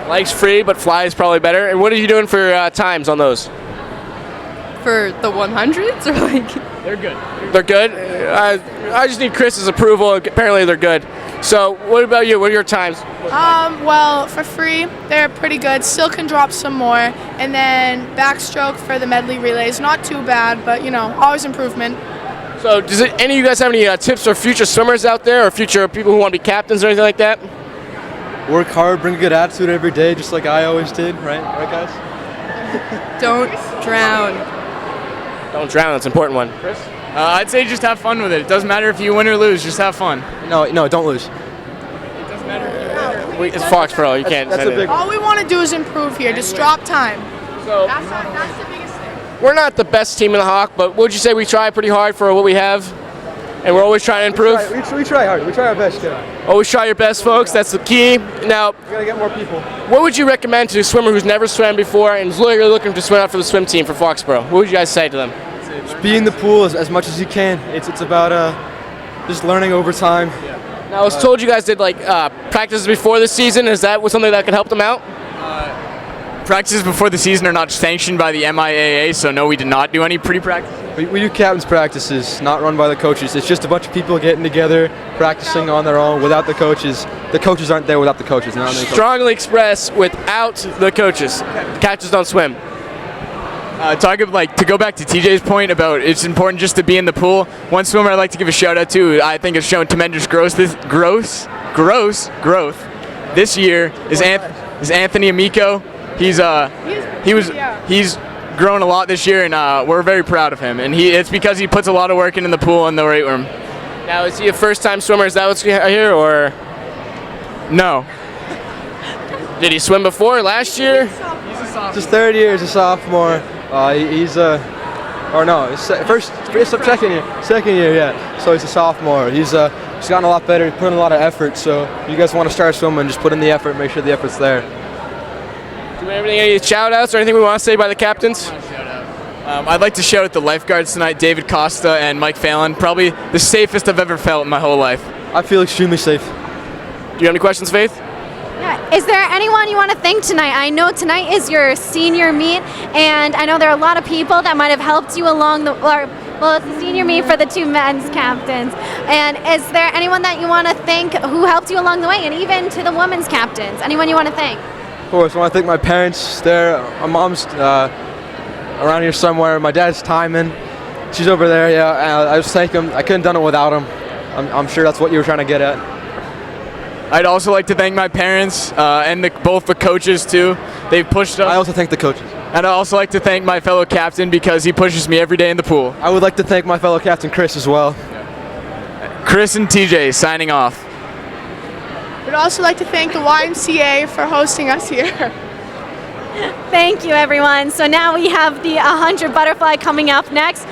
Likes free, but fly is probably better. And what are you doing for times on those? For the 100s, or like? They're good. They're good? I just need Chris's approval. Apparently they're good. So, what about you? What are your times? Well, for free, they're pretty good. Still can drop some more. And then backstroke for the medley relays, not too bad, but always improvement. So, does any of you guys have any tips for future swimmers out there, or future people who want to be captains or anything like that? Work hard, bring a good attitude every day, just like I always did, right? Right, guys? Don't drown. Don't drown. That's an important one. Chris? I'd say just have fun with it. It doesn't matter if you win or lose. Just have fun. No, don't lose. It's Foxboro. You can't. That's a big one. All we want to do is improve here. Just drop time. So, That's the biggest thing. we're not the best team in the Hawk, but would you say we try pretty hard for what we have? and we're always trying to improve. We try hard. We try our best. Yeah. Always try your best, folks. That's the key. Now, We gotta get more people. what would you recommend to a swimmer who's never swam before and is literally looking to swim out for the swim team for Foxboro? What would you guys say to them? Just be in the pool as much as you can. It's about just learning over time. Now, I was told you guys did like practices before the season. Is that something that could help them out? Practices before the season are not sanctioned by the MIAA, so no, we did not do any pre-practice. We do captain's practices, not run by the coaches. It's just a bunch of people getting together, practicing on their own without the coaches. The coaches aren't there without the coaches. Strongly express without the coaches. Catchers don't swim. To go back to TJ's point about it's important just to be in the pool. One swimmer I'd like to give a shout out to, I think has shown tremendous growth this year is Anthony Amico. He's grown a lot this year, and we're very proud of him. And it's because he puts a lot of work in the pool and the weight room. Now, is he a first-time swimmer? Is that what's here, or no? Did he swim before last year? It's his third year as a sophomore. Second year, yeah. So he's a sophomore. He's gotten a lot better. He's put in a lot of effort. So if you guys want to start swimming, just put in the effort. Make sure the effort's there. Do we have any shout-outs or anything we want to say by the captains? I'd like to shout out the lifeguards tonight, David Costa and Mike Fallon. Probably the safest I've ever felt in my whole life. I feel extremely safe. Do you have any questions, Faith? Yeah. Is there anyone you want to thank tonight? I know tonight is your senior meet, and I know there are a lot of people that might have helped you along the. It's the senior meet for the two men's captains. And is there anyone that you want to thank who helped you along the way, and even to the women's captains? Anyone you want to thank? Of course, I want to thank my parents. My mom's around here somewhere. My dad's Timon. She's over there. Yeah, I just thank him. I couldn't have done it without him. I'm sure that's what you were trying to get at. I'd also like to thank my parents and both the coaches too. They've pushed us. I also thank the coaches. And I'd also like to thank my fellow captain because he pushes me every day in the pool. I would like to thank my fellow captain Chris as well. Chris and TJ signing off. We'd also like to thank the YMCA for hosting us here. Thank you, everyone. So now we have the 100 butterfly coming up next,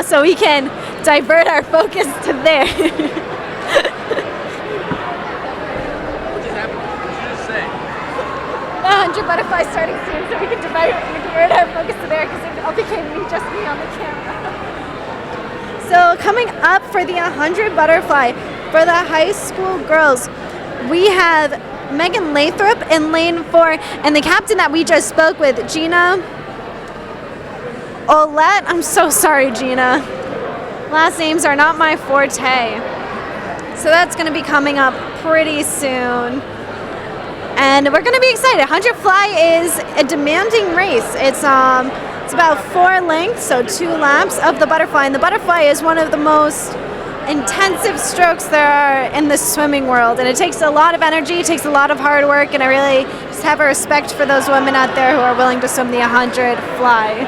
so we can divert our focus to there. The 100 butterfly starting soon, so we can divert our focus to there because it all became just me on the camera. So coming up for the 100 butterfly for the high school girls, we have Megan Lathrop in lane 4, and the captain that we just spoke with, Gina Olette. I'm so sorry, Gina. Last names are not my forte. So that's going to be coming up pretty soon. And we're going to be excited. 100 fly is a demanding race. It's about 4 lengths, so 2 laps of the butterfly. And the butterfly is one of the most intensive strokes there are in the swimming world, and it takes a lot of energy, it takes a lot of hard work, and I really just have a respect for those women out there who are willing to swim the 100 fly.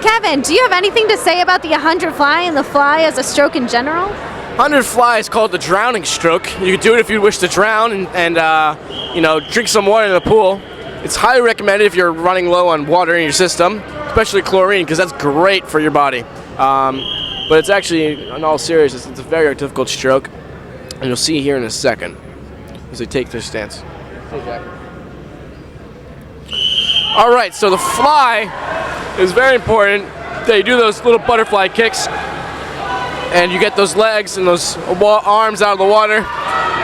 Kevin, do you have anything to say about the 100 fly and the fly as a stroke in general? 100 fly is called the drowning stroke. You can do it if you wish to drown and drink some water in the pool. It's highly recommended if you're running low on water in your system, especially chlorine, because that's great for your body. But it's actually, in all seriousness, it's a very difficult stroke, and you'll see here in a second as they take their stance. All right, so the fly is very important. They do those little butterfly kicks, and you get those legs and those arms out of the water,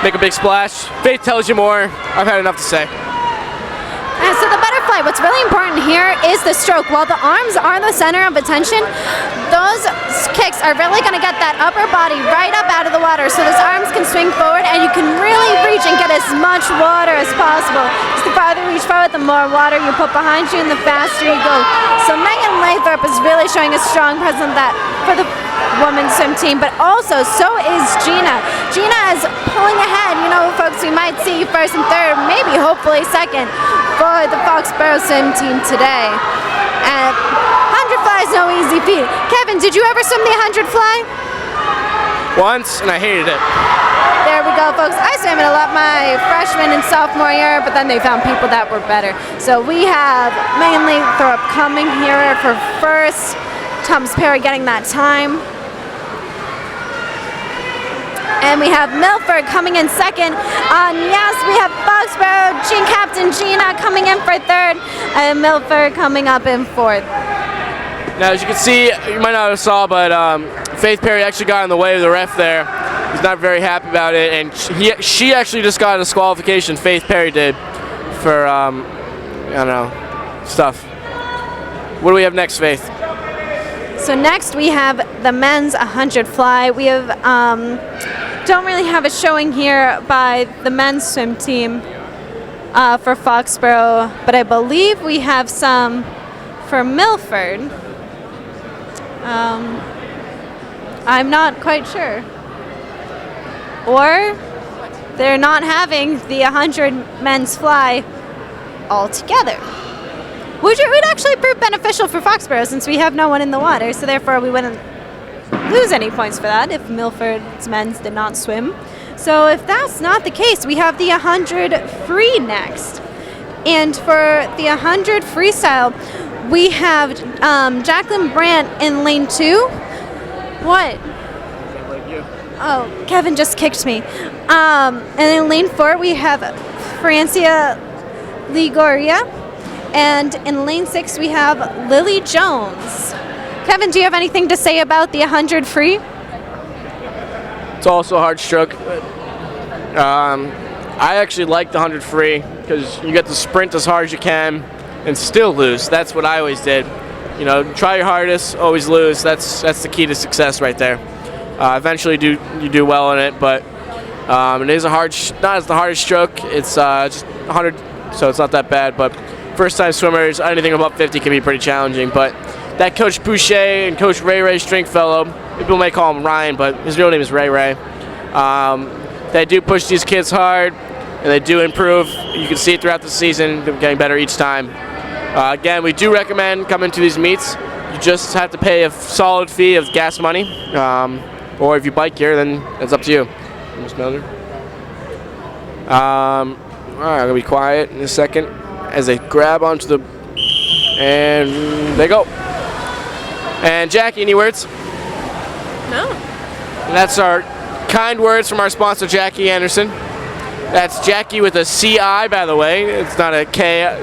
make a big splash. Faith tells you more. I've had enough to say. So the butterfly, what's really important here is the stroke. While the arms are the center of attention, those kicks are really going to get that upper body right up out of the water, so those arms can swing forward and you can really reach and get as much water as possible. Just the farther you reach forward, the more water you put behind you and the faster you go. So Megan Lathrop is really showing a strong presence for the women's swim team, but also so is Gina. Gina is pulling ahead. You know, folks, we might see first and third, maybe hopefully second for the Foxboro swim team today. And 100 fly is no easy feat. Kevin, did you ever swim the 100 fly? Once, and I hated it. There we go, folks. I swam it a lot my freshman and sophomore year, but then they found people that were better. So we have Megan Lathrop coming here for first. Thomas Perry getting that time. Then we have Milford coming in second. Yes, we have Foxboro, Captain Gina coming in for third, and Milford coming up in fourth. Now, as you can see, you might not have saw, but Faith Perry actually got in the way of the ref there. He's not very happy about it, and she actually just got a disqualification, Faith Perry did, for, I don't know, stuff. What do we have next, Faith? So next we have the men's 100 fly. We have, don't really have a showing here by the men's swim team for Foxboro, but I believe we have some for Milford. I'm not quite sure. Or they're not having the 100 men's fly all together, which would actually prove beneficial for Foxboro since we have no one in the water, so therefore we wouldn't lose any points for that if Milford's men's did not swim. So if that's not the case, we have the 100 free next. And for the 100 freestyle, we have Jacqueline Brandt in lane 2. What? Oh, Kevin just kicked me. And in lane 4, we have Francia Ligoria. And in lane 6, we have Lily Jones. Kevin, do you have anything to say about the 100 free? It's also a hard stroke. I actually like the 100 free because you get to sprint as hard as you can and still lose. That's what I always did. You know, try your hardest, always lose. That's the key to success right there. Eventually, you do well in it, but it is a not as the hardest stroke. It's just 100, so it's not that bad. But first-time swimmers, anything above 50 can be pretty challenging. But that Coach Boucher and Coach Ray Stringfellow, people may call him Ryan, but his real name is Ray. They do push these kids hard, and they do improve. You can see it throughout the season. They're getting better each time. Again, we do recommend coming to these meets. You just have to pay a solid fee of gas money, or if you bike here, then it's up to you. Miss Miller. All right, I'm gonna be quiet in a second as they grab onto the, and they go. And Jackie, any words? No. And that's our kind words from our sponsor, Jackie Anderson. That's Jackie with a C-I, by the way. It's not a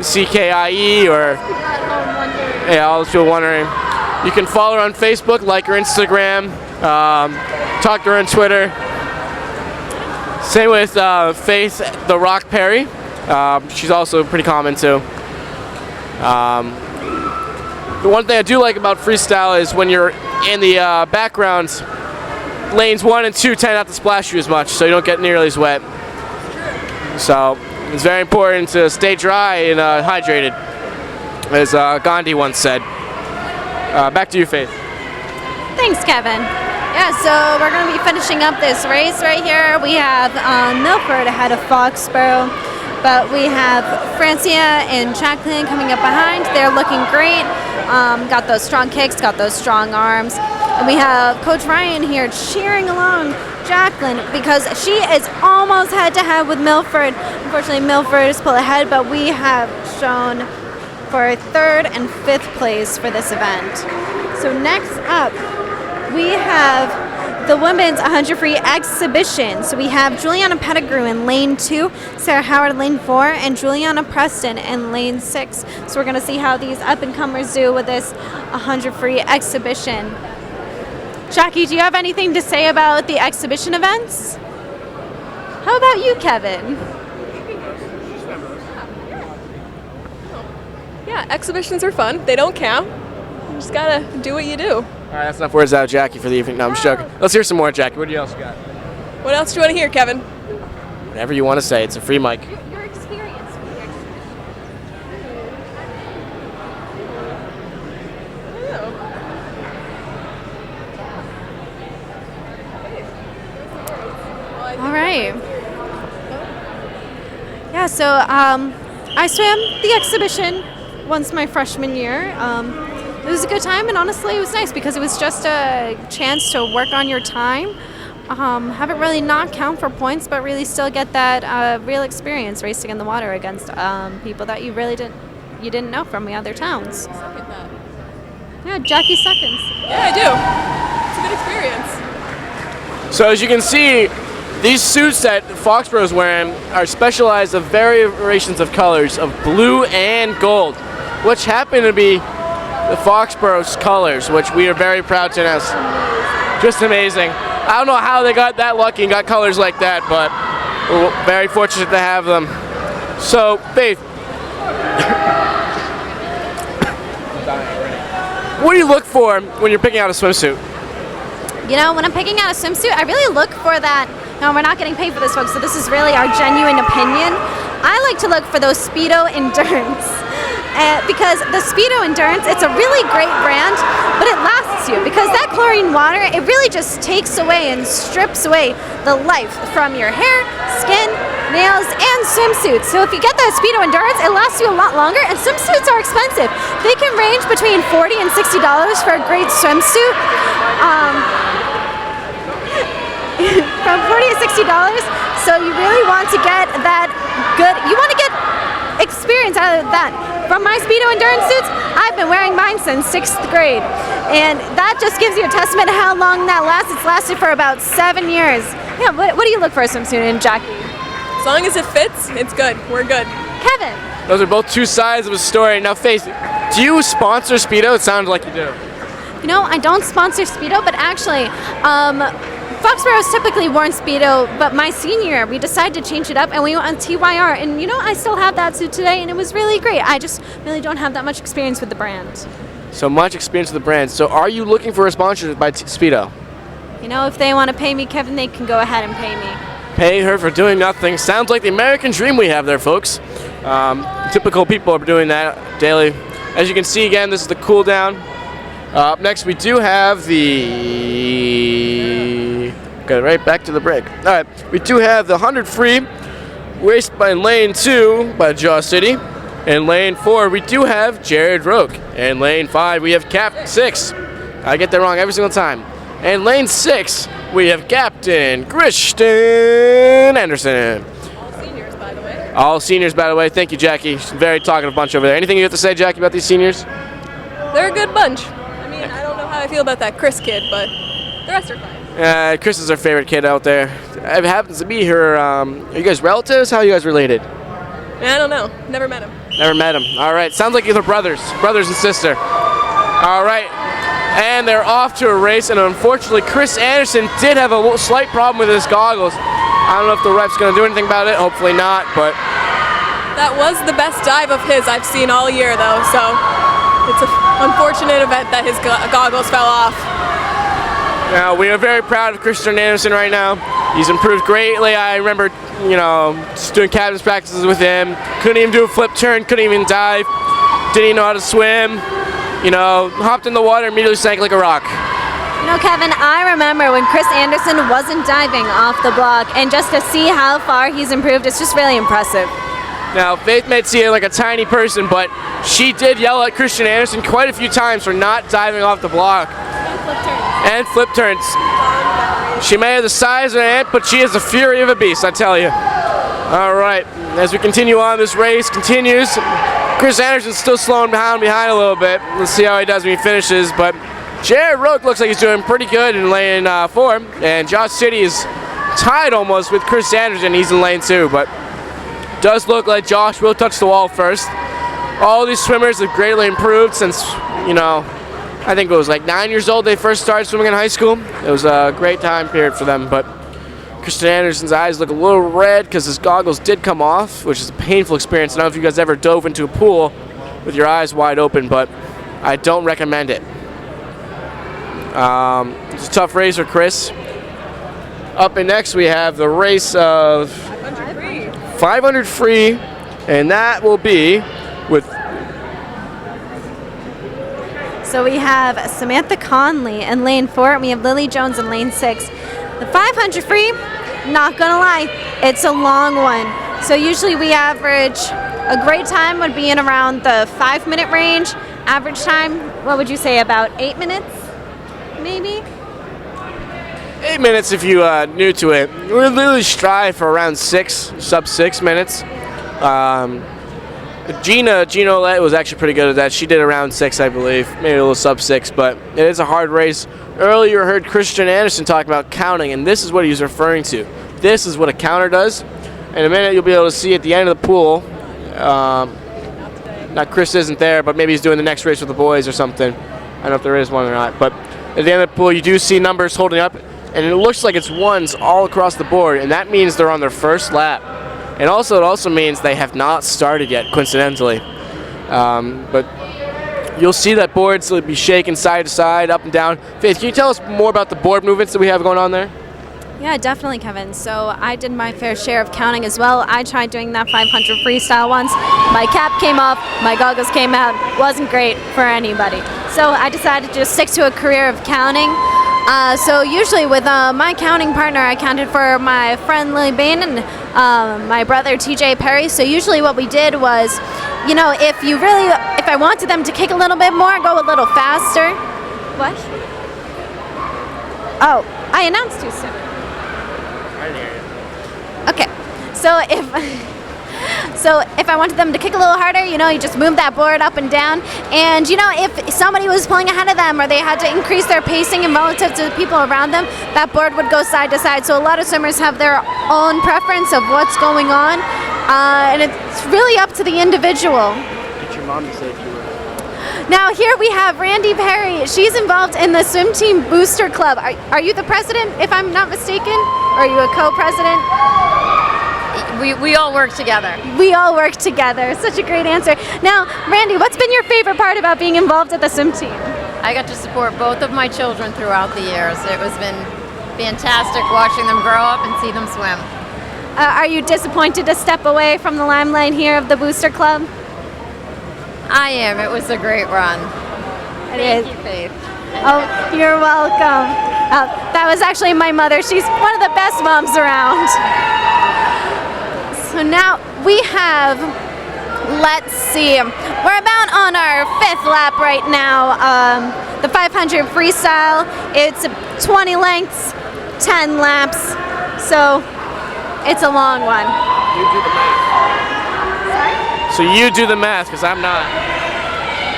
C-K-I-E or... Yeah, all those people wondering. You can follow her on Facebook, like her Instagram, talk to her on Twitter. Same with Faith the Rock Perry. She's also pretty common too. The one thing I do like about freestyle is when you're in the backgrounds, lanes 1 and 2 tend not to splash you as much, so you don't get nearly as wet. So it's very important to stay dry and hydrated, as Gandhi once said. Back to you, Faith. Thanks, Kevin. Yeah, so we're going to be finishing up this race right here. We have Milford ahead of Foxboro, but we have Francia and Jacqueline coming up behind. They're looking great. Got those strong kicks, got those strong arms. And we have Coach Ryan here cheering along Jacqueline because she is almost head-to-head with Milford. Unfortunately, Milford is pulled ahead, but we have shown for 3rd and 5th place for this event. So next up, we have the women's 100 free exhibition. So we have Juliana Pettigrew in lane 2, Sarah Howard in lane 4, and Juliana Preston in lane 6. So we're going to see how these up-and-comers do with this 100 free exhibition. Jackie, do you have anything to say about the exhibition events? How about you, Kevin? Yeah, exhibitions are fun. They don't count. You just gotta do what you do. All right, that's enough words out of Jackie for the evening. No, I'm just joking. Let's hear some more, Jackie. What else you got? What else do you want to hear, Kevin? Whatever you want to say. It's a free mic. Your experience with the exhibition. All right. Yeah, so I swam the exhibition once my freshman year. It was a good time, and honestly, it was nice because it was just a chance to work on your time. Have it really not count for points, but really still get that real experience racing in the water against people that you really didn't know from the other towns. Yeah, Jackie seconds. Yeah, I do. It's a good experience. So as you can see, These suits that Foxboro is wearing are specialized of variations of colors of blue and gold, which happen to be the Foxboro's colors, which we are very proud to announce. Just amazing. I don't know how they got that lucky and got colors like that, but we're very fortunate to have them. So, Faith, what do you look for when you're picking out a swimsuit? You know, when I'm picking out a swimsuit, I really look for that. No, we're not getting paid for this, folks, so this is really our genuine opinion. I like to look for those Speedo Endurance. Because the Speedo Endurance, it's a really great brand, but it lasts you. Because that chlorine water, it really just takes away and strips away the life from your hair, skin, nails, and swimsuits. So if you get that Speedo Endurance, it lasts you a lot longer, and swimsuits are expensive. They can range between $40 and $60 for a great swimsuit. From $40 to $60, so you really want to get that good, you want to get experience out of that. From my Speedo Endurance suits, I've been wearing mine since 6th grade, and that just gives you a testament to how long that lasts. It's lasted for about 7 years. Yeah, what do you look for a swimsuit in, Jackie? As long as it fits, it's good. We're good. Kevin? Those are both two sides of a story. Now, Faith, do you sponsor Speedo? It sounds like you do. You know, I don't sponsor Speedo, but actually, Foxboro's typically worn Speedo, but my senior year, we decided to change it up, and we went on TYR, and you know, I still have that suit today, and it was really great. I just really don't have that much experience with the brand. So much experience with the brand. So are you looking for a sponsorship by Speedo? You know, if they want to pay me, Kevin, they can go ahead and pay me. Pay her for doing nothing. Sounds like the American dream we have there, folks. Typical people are doing that daily. As you can see, again, this is the cool down. Up next, we do have the... Got right back to the break. All right, we do have the 100 free, raced by lane 2 by Jaw City. In lane 4, we do have Jared Roke. In lane 5, we have Cap 6. I get that wrong every single time. In lane 6, we have Captain Christian Anderson. All seniors, by the way. All seniors, by the way. Thank you, Jackie. Very talkative bunch over there. Anything you have to say, Jackie, about these seniors? They're a good bunch. I mean, I don't know how I feel about that Chris kid, but the rest are fine. Chris is our favorite kid out there. It happens to be her. Are you guys relatives? How are you guys related? I don't know. Never met him. Never met him. All right. Sounds like you're brothers and sister. All right. And they're off to a race, and unfortunately, Chris Anderson did have a slight problem with his goggles. I don't know if the ref's going to do anything about it. Hopefully not, but... That was the best dive of his I've seen all year, though, so it's an unfortunate event that his goggles fell off. Now, we are very proud of Christian Anderson right now. He's improved greatly. I remember, you know, just doing captain's practices with him. Couldn't even do a flip turn, couldn't even dive. Didn't even know how to swim. You know, hopped in the water, immediately sank like a rock. You know, Kevin, I remember when Chris Anderson wasn't diving off the block, and just to see how far he's improved, it's just really impressive. Now, Faith may see it like a tiny person, but she did yell at Christian Anderson quite a few times for not diving off the block. And flip turns. She may have the size of an ant, but she is the fury of a beast, I tell you. All right, as we continue on, this race continues. Chris Anderson's still slowing down behind a little bit. Let's see how he does when he finishes, but Jared Roke looks like he's doing pretty good in lane 4, and Josh City is tied almost with Chris Anderson. He's in lane 2, but does look like Josh will touch the wall first. All these swimmers have greatly improved since, you know, I think it was like 9 years old they first started swimming in high school. It was a great time period for them, but Christian Anderson's eyes look a little red because his goggles did come off, which is a painful experience. I don't know if you guys ever dove into a pool with your eyes wide open, but I don't recommend it. It's a tough race for Chris. Up and next we have the race of 500 free, and that will be with... So we have Samantha Conley in lane 4, and we have Lily Jones in lane 6. The 500 free, not gonna lie, it's a long one. So usually we average, a great time would be in around the 5-minute range. Average time, what would you say, about 8 minutes, maybe? 8 minutes if you're new to it. We literally strive for around sub 6 minutes. Gina Olette was actually pretty good at that. She did around 6, I believe, maybe a little sub 6, but it is a hard race. Earlier, heard Christian Anderson talk about counting, and this is what he was referring to. this is what a counter does. In a minute, you'll be able to see at the end of the pool. Not Chris isn't there, but maybe he's doing the next race with the boys or something. I don't know if there is one or not. But at the end of the pool, you do see numbers holding up, and it looks like it's ones all across the board, and that means they're on their first lap. And also, it also means they have not started yet, coincidentally. But you'll see that boards will be shaking side to side, up and down. Faith, can you tell us more about the board movements that we have going on there? Yeah, definitely, Kevin. So I did my fair share of counting as well. I tried doing that 500 freestyle once. My cap came off, my goggles came out. Wasn't great for anybody. So I decided to just stick to a career of counting. So usually with my counting partner, I counted for my friend Lily Bain and my brother TJ Perry. So usually what we did was, you know, if I wanted them to kick a little bit more, go a little faster. What? Oh, I announced too soon. Okay, so if I wanted them to kick a little harder, you know, you just move that board up and down. And, you know, if somebody was pulling ahead of them or they had to increase their pacing and relative to the people around them, that board would go side to side. So a lot of swimmers have their own preference of what's going on. And it's really up to the individual. Get your mom to say a few words. Now here we have Randy Perry. She's involved in the Swim Team Booster Club. Are you the president, if I'm not mistaken? Or are you a co-president? We all work together. We all work together. Such a great answer. Now, Randy, what's been your favorite part about being involved at the swim team? I got to support both of my children throughout the years. It has been fantastic watching them grow up and see them swim. Are you disappointed to step away from the limelight here of the Booster Club? I am. It was a great run. Thank you, Faith. Oh, you're welcome. That was actually my mother. She's one of the best moms around. So now we have, let's see, we're about on our 5th lap right now. The 500 freestyle, it's 20 lengths, 10 laps, so it's a long one. You do the math. Sorry? So you do the math, because I'm not.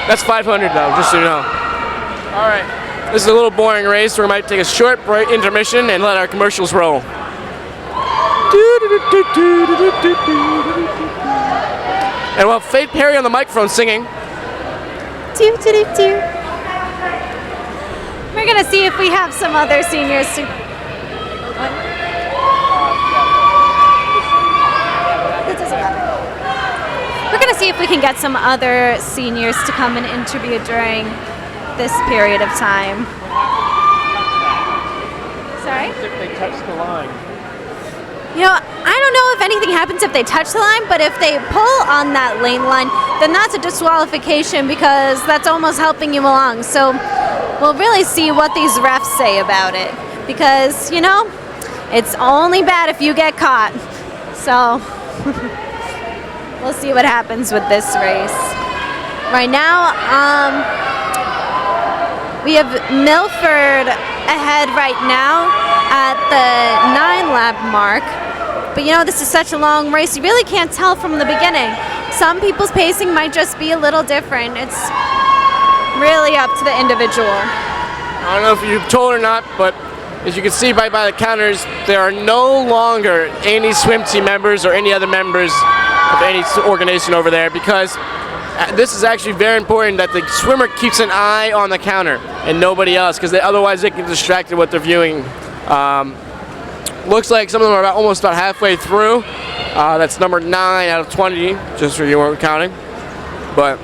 That's 500 though, just so you know. All right, this is a little boring race, so we might take a short break intermission and let our commercials roll. And we'll have Faith Perry on the microphone singing. We're gonna see if we have some other seniors to. It doesn't matter. We're gonna see if we can get some other seniors to come and interview during this period of time. Sorry? If they touch the line. You know, I don't know if anything happens if they touch the line, but if they pull on that lane line, then that's a disqualification because that's almost helping you along. So we'll really see what these refs say about it because, you know, it's only bad if you get caught. So we'll see what happens with this race. Right now, we have Milford ahead right now at the 9-lap mark. But you know, this is such a long race, you really can't tell from the beginning. Some people's pacing might just be a little different. It's really up to the individual. I don't know if you've told or not, but as you can see by the counters, there are no longer any swim team members or any other members of any organization over there because this is actually very important that the swimmer keeps an eye on the counter and nobody else because otherwise they get distracted what they're viewing. Looks like some of them are almost about halfway through. That's number 9 out of 20, just so you weren't counting. But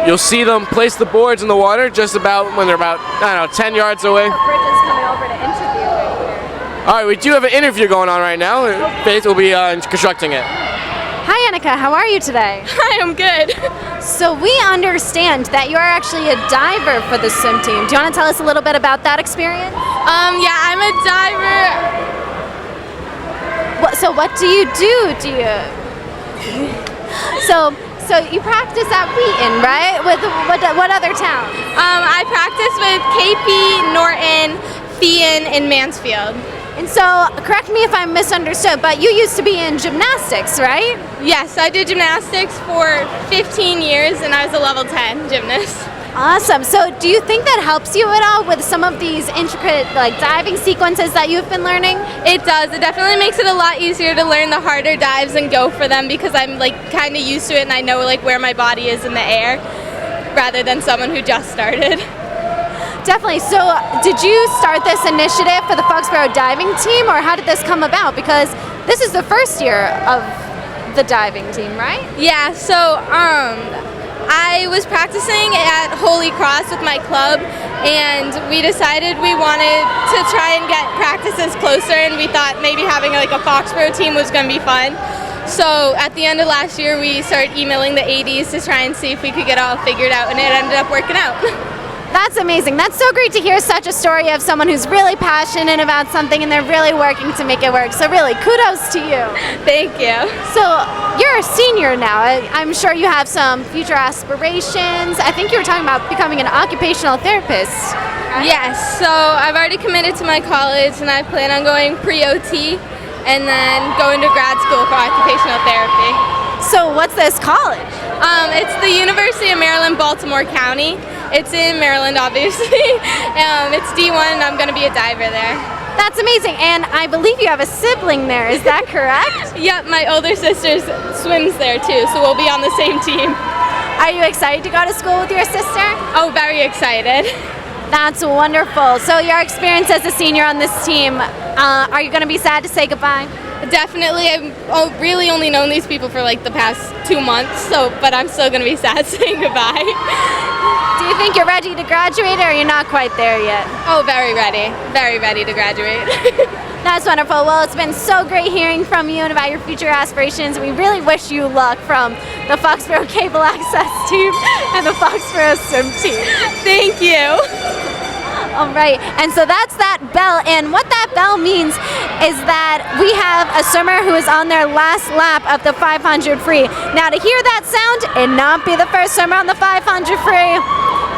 you'll see them place the boards in the water just about when they're about, I don't know, 10 yards away. Bridget's coming over to interview right here. All right, we do have an interview going on right now. Faith will be constructing it. Hi, Annika. How are you today? Hi, I'm good. So we understand that you are actually a diver for the swim team. Do you want to tell us a little bit about that experience? Yeah, I'm a diver. So what do you do? So you practice at Wheaton, right? With what other towns? I practice with KP, Norton, Thean, and Mansfield. And so, correct me if I'm misunderstood, but you used to be in gymnastics, right? Yes, I did gymnastics for 15 years, and I was a level 10 gymnast. Awesome. So do you think that helps you at all with some of these intricate like diving sequences that you've been learning? It does. It definitely makes it a lot easier to learn the harder dives and go for them because I'm like kind of used to it and I know like where my body is in the air rather than someone who just started. Definitely. So did you start this initiative for the Foxboro diving team, or how did this come about? Because this is the first year of the diving team, right? Yeah, so I was practicing at Holy Cross with my club and we decided we wanted to try and get practices closer and we thought maybe having like a Foxboro team was going to be fun. So at the end of last year we started emailing the ADs to try and see if we could get all figured out, and it ended up working out. That's amazing. That's so great to hear such a story of someone who's really passionate about something and they're really working to make it work. So really, kudos to you. Thank you. So you're a senior now. I'm sure you have some future aspirations. I think you were talking about becoming an occupational therapist. Right? Yes, so I've already committed to my college and I plan on going pre-OT and then going to grad school for occupational therapy. So what's this college? It's the University of Maryland, Baltimore County. It's in Maryland, obviously. It's D1 and I'm going to be a diver there. That's amazing. And I believe you have a sibling there. Is that correct? Yep, my older sister swims there too, so we'll be on the same team. Are you excited to go to school with your sister? Oh, very excited. That's wonderful. So your experience as a senior on this team, are you going to be sad to say goodbye? Definitely. I've really only known these people for like the past 2 months, but I'm still going to be sad saying goodbye. Do you think you're ready to graduate, or you're not quite there yet? Oh, very ready. Very ready to graduate. That's wonderful. Well, it's been so great hearing from you and about your future aspirations. We really wish you luck from the Foxboro Cable Access team and the Foxboro Swim team. Thank you. All right, and so that's that bell, and what that bell means is that we have a swimmer who is on their last lap of the 500 free. Now, to hear that sound and not be the first swimmer on the 500 free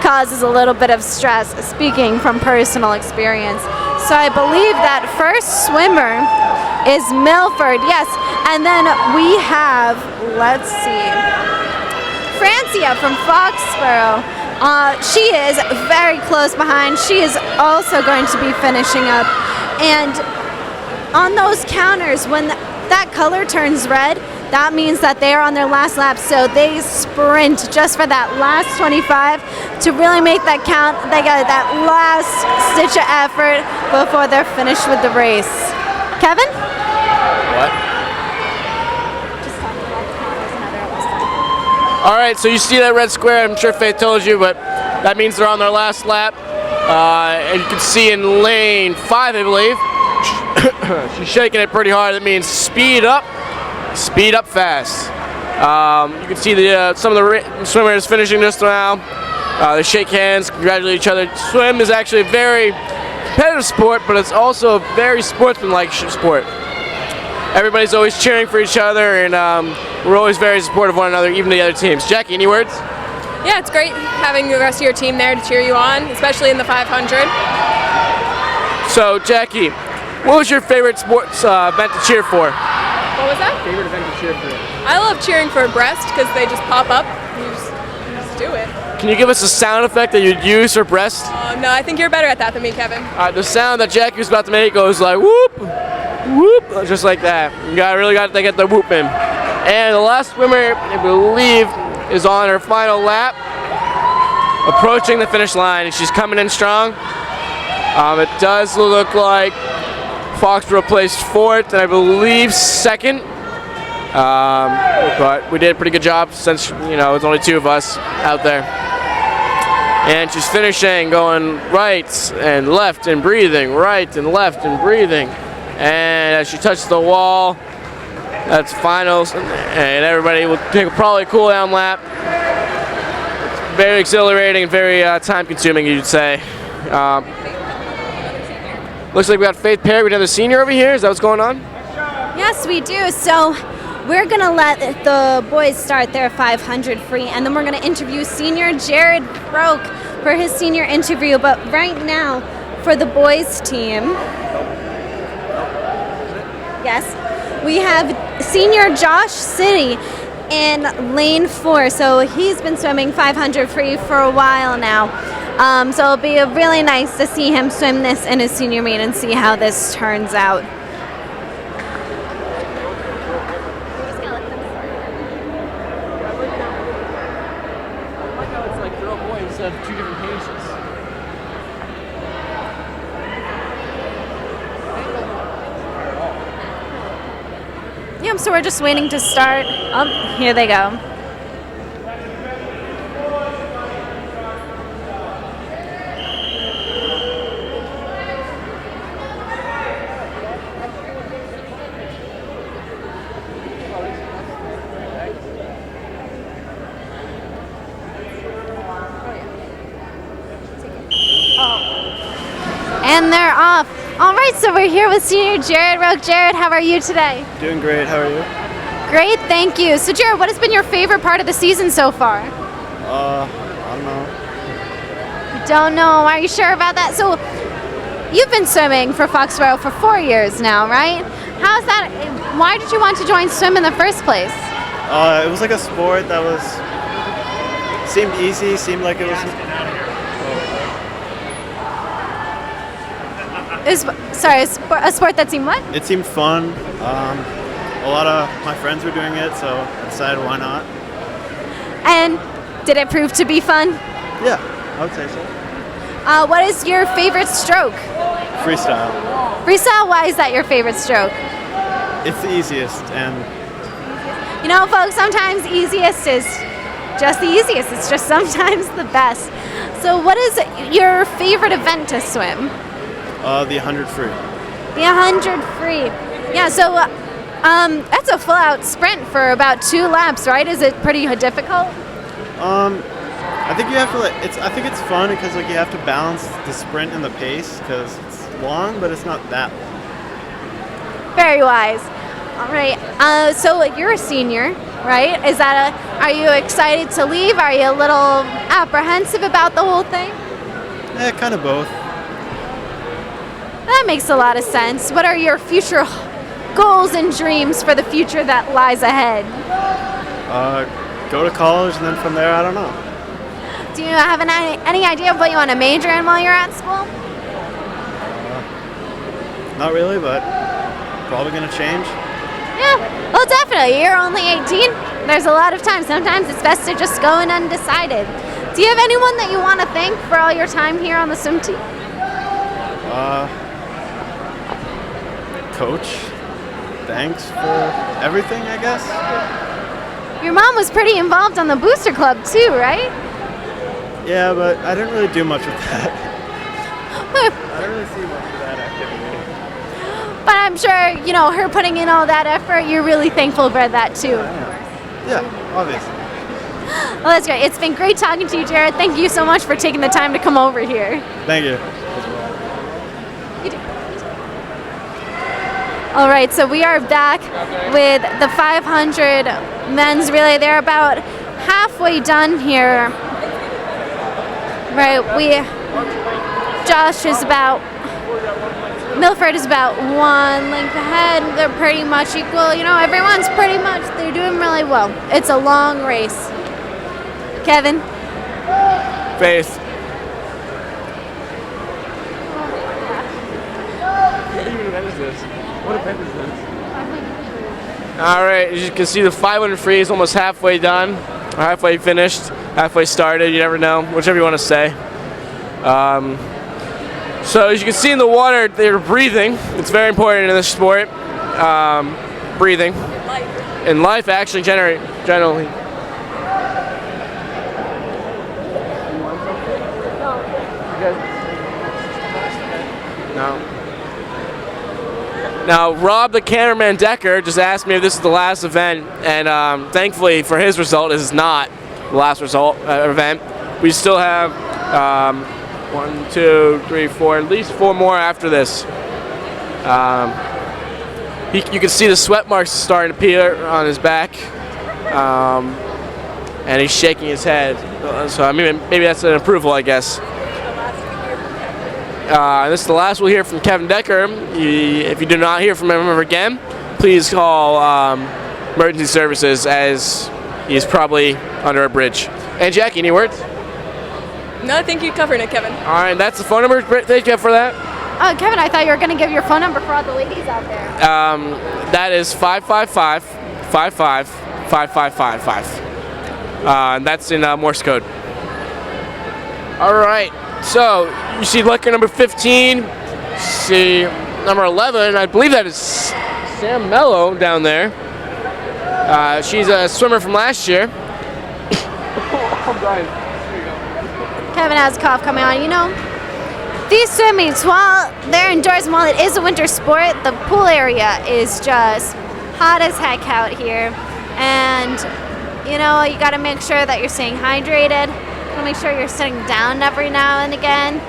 causes a little bit of stress, speaking from personal experience. So I believe that first swimmer is Milford, yes, and then we have, let's see, Francia from Foxboro. She is very close behind. She is also going to be finishing up. And on those counters, when that color turns red, that means that they are on their last lap. So they sprint just for that last 25 to really make that count. They got that last stitch of effort before they're finished with the race. Kevin? What? All right, so you see that red square. I'm sure Faith told you, but that means they're on their last lap. And you can see in lane 5, I believe, she's shaking it pretty hard. That means speed up fast. You can see some of the swimmers finishing just now. They shake hands, congratulate each other. Swim is actually a very competitive sport, but it's also a very sportsmanlike sport. Everybody's always cheering for each other, and we're always very supportive of one another, even the other teams. Jackie, any words? Yeah, it's great having the rest of your team there to cheer you on, especially in the 500. So, Jackie, what was your favorite sports event to cheer for? What was that? Favorite event to cheer for? I love cheering for breast because they just pop up and you just do it. Can you give us a sound effect that you'd use for breast? No, I think you're better at that than me, Kevin. The sound that Jackie was about to make goes like whoop, whoop, just like that. You really got to get the whoop in. And the last swimmer, I believe, is on her final lap, approaching the finish line, and she's coming in strong. It does look like Foxboro placed 4th, and I believe 2nd. But we did a pretty good job since, it's only 2 of us out there. And she's finishing, going right and left and breathing, right and left and breathing. And as she touches the wall, that's finals, and everybody will take probably a cool down lap. It's very exhilarating and very time consuming, you'd say. Looks like we got Faith Perry, another senior over here. Is that what's going on? Yes, we do. So we're going to let the boys start their 500 free, and then we're going to interview senior Jared Broke for his senior interview. But right now, for the boys team, yes, we have senior Josh City. in lane 4. So he's been swimming 500 free for a while now. So it'll be really nice to see him swim this in his senior meet and see how this turns out. It's like girl boy instead of 2 different pages. Yeah, so we're just waiting to start. Oh, here they go. And they're off. All right, so we're here with senior Jared Roque. Jared, how are you today? Doing great. How are you? Great, thank you. So Jared, what has been your favorite part of the season so far? I don't know. You don't know. Are you sure about that? So you've been swimming for Foxboro for 4 years now, right? How's that? Why did you want to join swim in the first place? It was like a sport that seemed easy, seemed like it was. A sport that seemed what? It seemed fun. A lot of my friends were doing it, so I decided why not. And did it prove to be fun? Yeah, I would say so. What is your favorite stroke? Freestyle. Freestyle, why is that your favorite stroke? It's the easiest, and You know, folks, sometimes easiest is just the easiest. It's just sometimes the best. So what is your favorite event to swim? the 100 free. The 100 free. Yeah, so that's a full-out sprint for about 2 laps, right? Is it pretty difficult? I think you have to I think it's fun because you have to balance the sprint and the pace because it's long, but it's not that long. Very wise. All right. So you're a senior, right? Are you excited to leave? Are you a little apprehensive about the whole thing? Yeah, kind of both. That makes a lot of sense. What are your future goals and dreams for the future that lies ahead? Go to college, and then from there, I don't know. Do you have any idea of what you want to major in while you're at school? Not really, but probably gonna change. Yeah, well, definitely. You're only 18. There's a lot of time. Sometimes it's best to just go in undecided. Do you have anyone that you want to thank for all your time here on the swim team? Coach, thanks for everything, I guess. Your mom was pretty involved on the booster club too, right? Yeah, but I didn't really do much with that. I don't really see much of that activity. But I'm sure, you know, her putting in all that effort, you're really thankful for that too. Yeah, obviously. Well, that's great. It's been great talking to you, Jared. Thank you so much for taking the time to come over here. Thank you. All right, so we are back with the 500 men's relay. They're about halfway done here. Right, Milford is about 1 length ahead. They're pretty much equal. You know, they're doing really well. It's a long race. Kevin? Faith. What event is this? All right, as you can see, the 500 free is almost halfway done, or halfway finished, halfway started. You never know, whichever you want to say. So as you can see in the water, they're breathing. It's very important in this sport. Breathing. In life, actually, generally. No. Now, Rob, the cameraman Decker, just asked me if this is the last event, and thankfully for his result, this is not the last event. We still have 1, 2, 3, 4, at least 4 more after this. You can see the sweat marks starting to appear on his back, and he's shaking his head. So I mean, maybe that's an approval, I guess. This is the last we'll hear from Kevin Decker. If you do not hear from him ever again, please call emergency services as he's probably under a bridge. And Jackie, any words? No, I think you covered it, Kevin. All right, that's the phone number. Thank you for that. Kevin, I thought you were going to give your phone number for all the ladies out there. That is 555-55-5555. And that's in Morse code. All right, so you see lucky number 15. See number 11. I believe that is Sam Mello down there. She's a swimmer from last year. Kevin has a cough coming on. You know, these swimmings, while they're indoors and while it is a winter sport, the pool area is just hot as heck out here. And, you know, you got to make sure that you're staying hydrated. You got to make sure you're sitting down every now and again.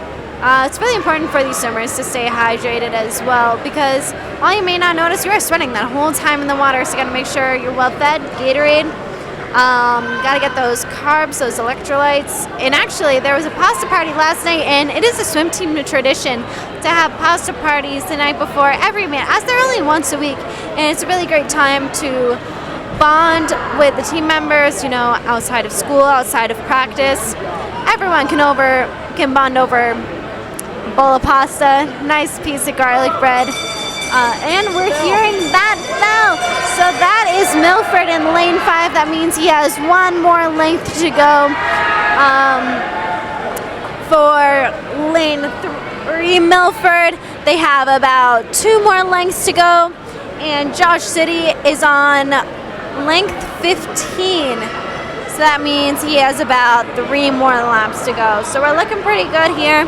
It's really important for these swimmers to stay hydrated as well, because while you may not notice, you are sweating that whole time in the water, so you got to make sure you're well fed, Gatorade. Got to get those carbs, those electrolytes. And actually, there was a pasta party last night, and it is a swim team tradition to have pasta parties the night before every man, as they're only once a week. And it's a really great time to bond with the team members, you know, outside of school, outside of practice. Everyone can bond over a bowl of pasta, nice piece of garlic bread. And we're hearing that bell. So that is Milford in lane 5. That means he has one more length to go. For lane 3, Milford, they have about 2 more lengths to go. And Josh City is on length 15. So that means he has about 3 more laps to go. So we're looking pretty good here.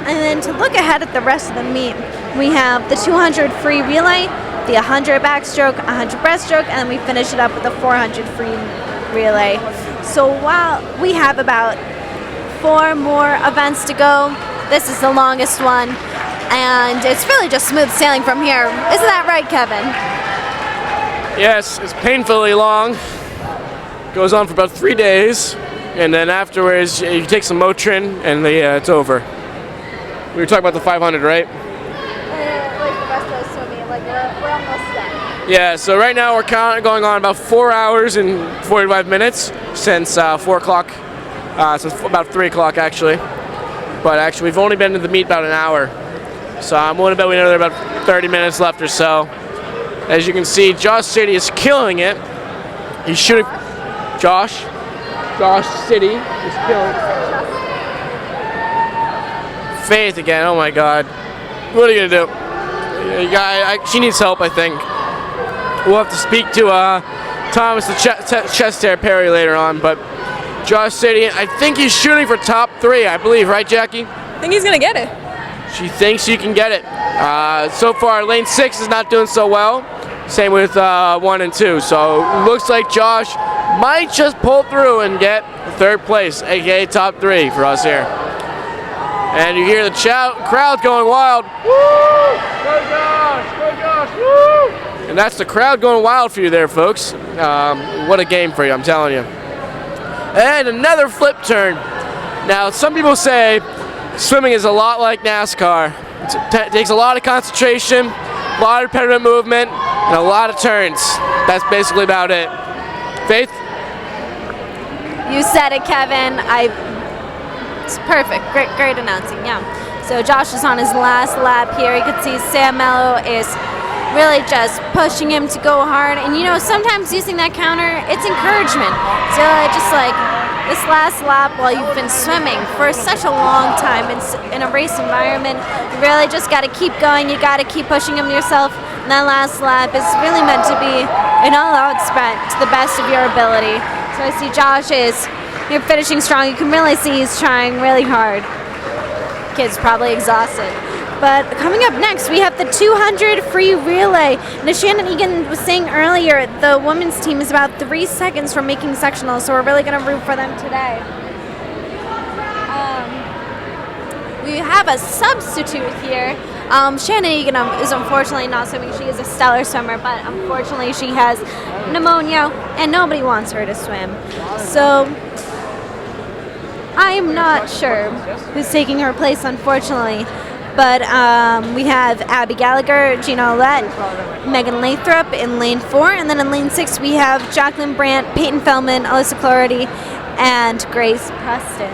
And then to look ahead at the rest of the meet, we have the 200 free relay, the 100 backstroke, 100 breaststroke, and then we finish it up with the 400 free relay. So while we have about 4 more events to go, this is the longest one, and it's really just smooth sailing from here. Isn't that right, Kevin? Yes, it's painfully long. Goes on for about 3 days, and then afterwards you take some Motrin, and it's over. We were talking about the 500, right? Like the rest of us swimming, like we're almost done. Yeah, so right now we're going on about 4 hours and 45 minutes since 4 o'clock. So it's about 3 o'clock actually. But actually we've only been to the meet about an hour. So I'm willing to bet we know there are about 30 minutes left or so. As you can see, Josh City is killing it. He's shooting. Josh City is killing it. Faith again, oh my god. What are you gonna do? She needs help, I think. We'll have to speak to Thomas the chest hair Perry later on, but Josh City, I think he's shooting for top 3, I believe, right, Jackie? I think he's gonna get it. She thinks he can get it. So far, lane 6 is not doing so well. Same with 1 and 2. So looks like Josh might just pull through and get 3rd place, aka top 3 for us here. And you hear the crowd going wild. Woo! Go Josh! Go Josh! Woo! And that's the crowd going wild for you there, folks. What a game for you, I'm telling you. And another flip turn. Now, some people say swimming is a lot like NASCAR. It takes a lot of concentration, a lot of repetitive movement, and a lot of turns. That's basically about it. Faith? You said it, Kevin. It's perfect. Great announcing, yeah. So Josh is on his last lap here. You can see Sam Mello is really just pushing him to go hard. And you know, sometimes using that counter, it's encouragement. So just like this last lap while you've been swimming for such a long time in a race environment, you really just got to keep going. You got to keep pushing him yourself. And that last lap is really meant to be an all-out sprint to the best of your ability. So I see Josh you're finishing strong. You can really see he's trying really hard. Kid's probably exhausted. But coming up next, we have the 200 free relay. Now, Shannon Egan was saying earlier, the women's team is about 3 seconds from making sectionals, so we're really going to root for them today. We have a substitute here. Shannon Egan is unfortunately not swimming. She is a stellar swimmer, but unfortunately she has pneumonia, and nobody wants her to swim. So I'm not sure who's taking her place, unfortunately. But we have Abby Gallagher, Gina Ollett, Megan Lathrop in lane 4, and then in lane 6 we have Jacqueline Brandt, Peyton Feldman, Alyssa Clarity, and Grace Preston.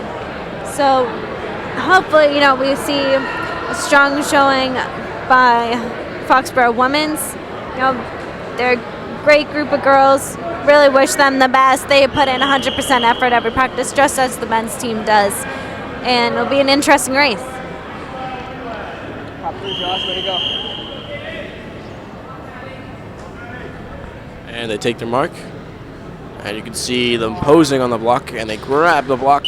So hopefully, we see a strong showing by Foxboro Women's. They're a great group of girls. Really wish them the best. They put in 100% effort every practice, just as the men's team does. And it'll be an interesting race. Top 3, Josh, way to go. And they take their mark. And you can see them posing on the block, and they grab the block,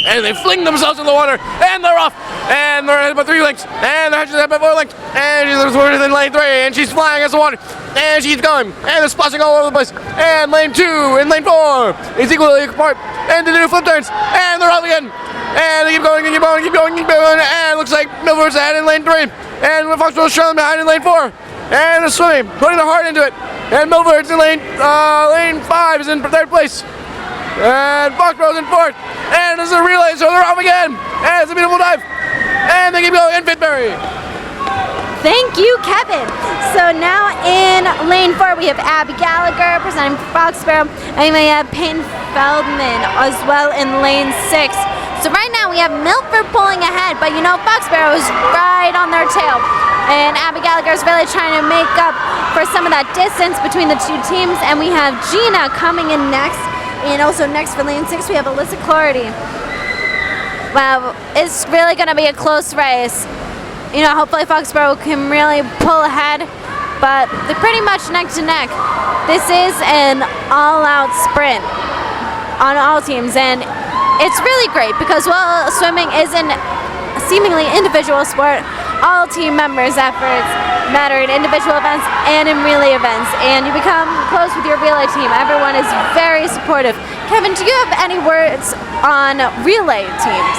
and they fling themselves in the water, and they're off, and they're ahead by 3 lengths, and they're ahead by 4 lengths, and she's in lane 3, and she's flying against the water, and she's going, and they're splashing all over the place, and lane 2 and lane 4 is equally apart, and they do flip turns, and they're off again, and they keep going, and it looks like Milford's ahead in lane 3, and Foxboro's trailing behind in lane 4, and they're swimming, putting their heart into it. And Milford's in lane 5 is in 3rd place. And Foxboro's in 4th. And there's a relay, so they're off again. And it's a beautiful dive. And they keep going in 5th berry. Thank you, Kevin. So now in lane 4 we have Abby Gallagher presenting for Foxboro. And we have Peyton Feldman as well in lane 6. So right now we have Milford pulling ahead, but Foxboro is right on their tail. And Abby Gallagher is really trying to make up for some of that distance between the 2 teams. And we have Gina coming in next. And also next for lane 6, we have Alyssa Clarity. Wow, it's really going to be a close race. Hopefully Foxboro can really pull ahead. But they're pretty much neck to neck. This is an all-out sprint on all teams. And it's really great because while swimming isn't a seemingly individual sport, all team members' efforts matter in individual events and in relay events, and you become close with your relay team. Everyone is very supportive. Kevin, do you have any words on relay teams?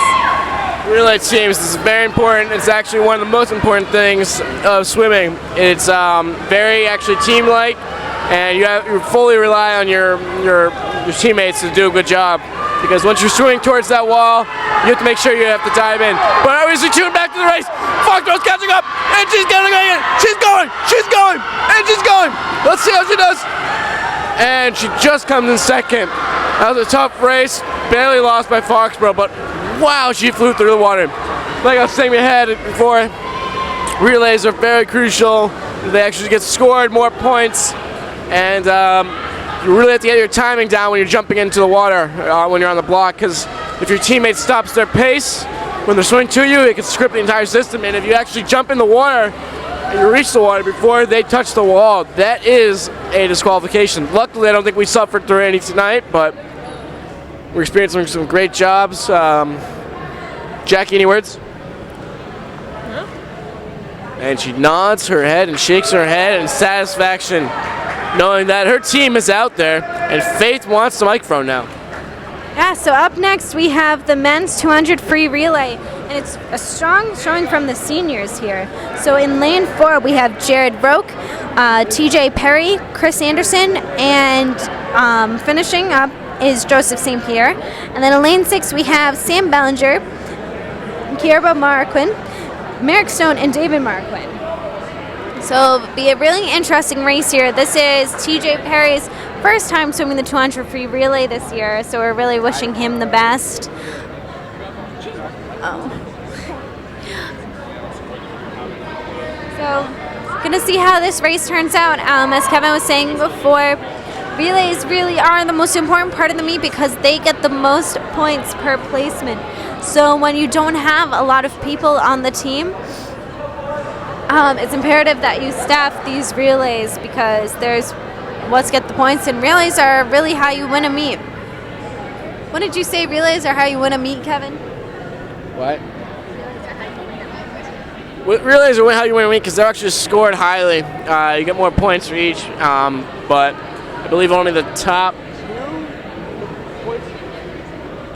Relay teams, this is very important. It's actually one of the most important things of swimming. It's very actually team-like, and you fully rely on your teammates to do a good job. Because once you're swimming towards that wall, you have to make sure you have to dive in. But obviously, tune back to the race. Foxboro's catching up, and she's getting it. She's going, and she's going. Let's see how she does. And she just comes in 2nd. That was a tough race, barely lost by Foxboro, but wow, she flew through the water. Like I was saying ahead before, relays are very crucial. They actually get scored more points, and you really have to get your timing down when you're jumping into the water when you're on the block, because if your teammate stops their pace when they're swimming to you, it can script the entire system. And if you actually jump in the water and you reach the water before they touch the wall, that is a disqualification. Luckily, I don't think we suffered through any tonight, but we're experiencing some great jobs. Jackie, any words? No. And she nods her head and shakes her head in satisfaction, knowing that her team is out there, and Faith wants the microphone now. Yeah, so up next we have the men's 200 free relay, and it's a strong showing from the seniors here. So in lane 4 we have Jared Roke, TJ Perry, Chris Anderson, and finishing up is Joseph St. Pierre. And then in lane 6 we have Sam Bellinger, Kierba Marquin, Merrick Stone, and David Marquin. So it'll be a really interesting race here. This is TJ Perry's first time swimming the 200 free relay this year, so we're really wishing him the best. So gonna see how this race turns out. As Kevin was saying before, relays really are the most important part of the meet because they get the most points per placement. So when you don't have a lot of people on the team, it's imperative that you staff these relays because there's what's get the points, and relays are really how you win a meet. What did you say? Relays are how you win a meet, Kevin? What? Relays are how you win a meet because they're actually scored highly. You get more points for each, but I believe only the top.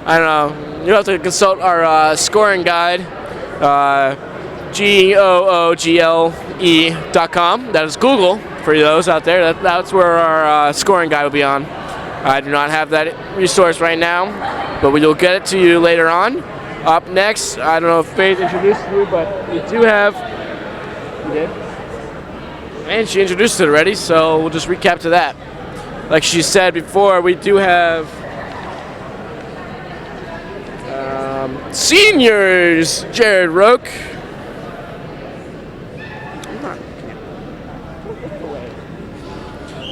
I don't know. You have to consult our scoring guide. GOOGLE.com. That is Google for those out there. That's where our scoring guide will be on. I do not have that resource right now, but we will get it to you later on. Up next, I don't know if Faith introduced you, but we do have. You did? And she introduced it already, so we'll just recap to that. Like she said before, we do have seniors, Jared Roque.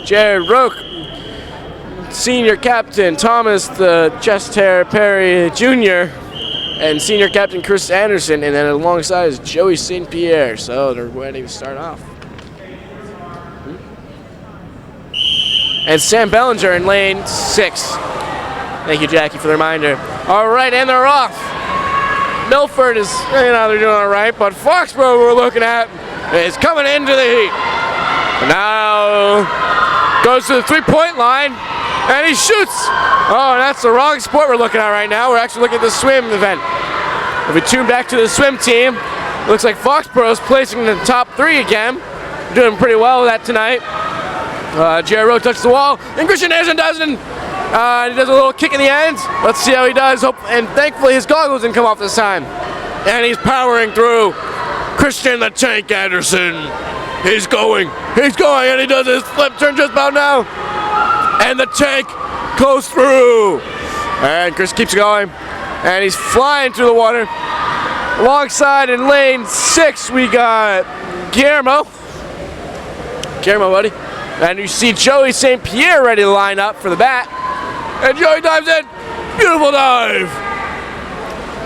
Jared Roque, senior captain Thomas the Chest Hair Perry Jr., and senior captain Chris Anderson, and then alongside is Joey St. Pierre. So they're ready to start off. And Sam Bellinger in lane 6. Thank you, Jackie, for the reminder. All right, and they're off. Milford is, they're doing all right, but Foxboro we're looking at is coming into the heat. Now goes to the three-point line, and he shoots. Oh, that's the wrong sport we're looking at right now. We're actually looking at the swim event. If we tune back to the swim team, looks like Foxboro's placing in the top 3 again. Doing pretty well with that tonight. Jared Rowe touches the wall, and Christian Anderson doesn't. He does a little kick in the end. Let's see how he does. And thankfully his goggles didn't come off this time. And he's powering through. Christian the Tank Anderson. He's going, and he does his flip turn just about now. And the tank goes through. And Chris keeps going. And he's flying through the water. Alongside in lane 6, we got Guillermo, buddy. And you see Joey St. Pierre ready to line up for the bat. And Joey dives in. Beautiful dive.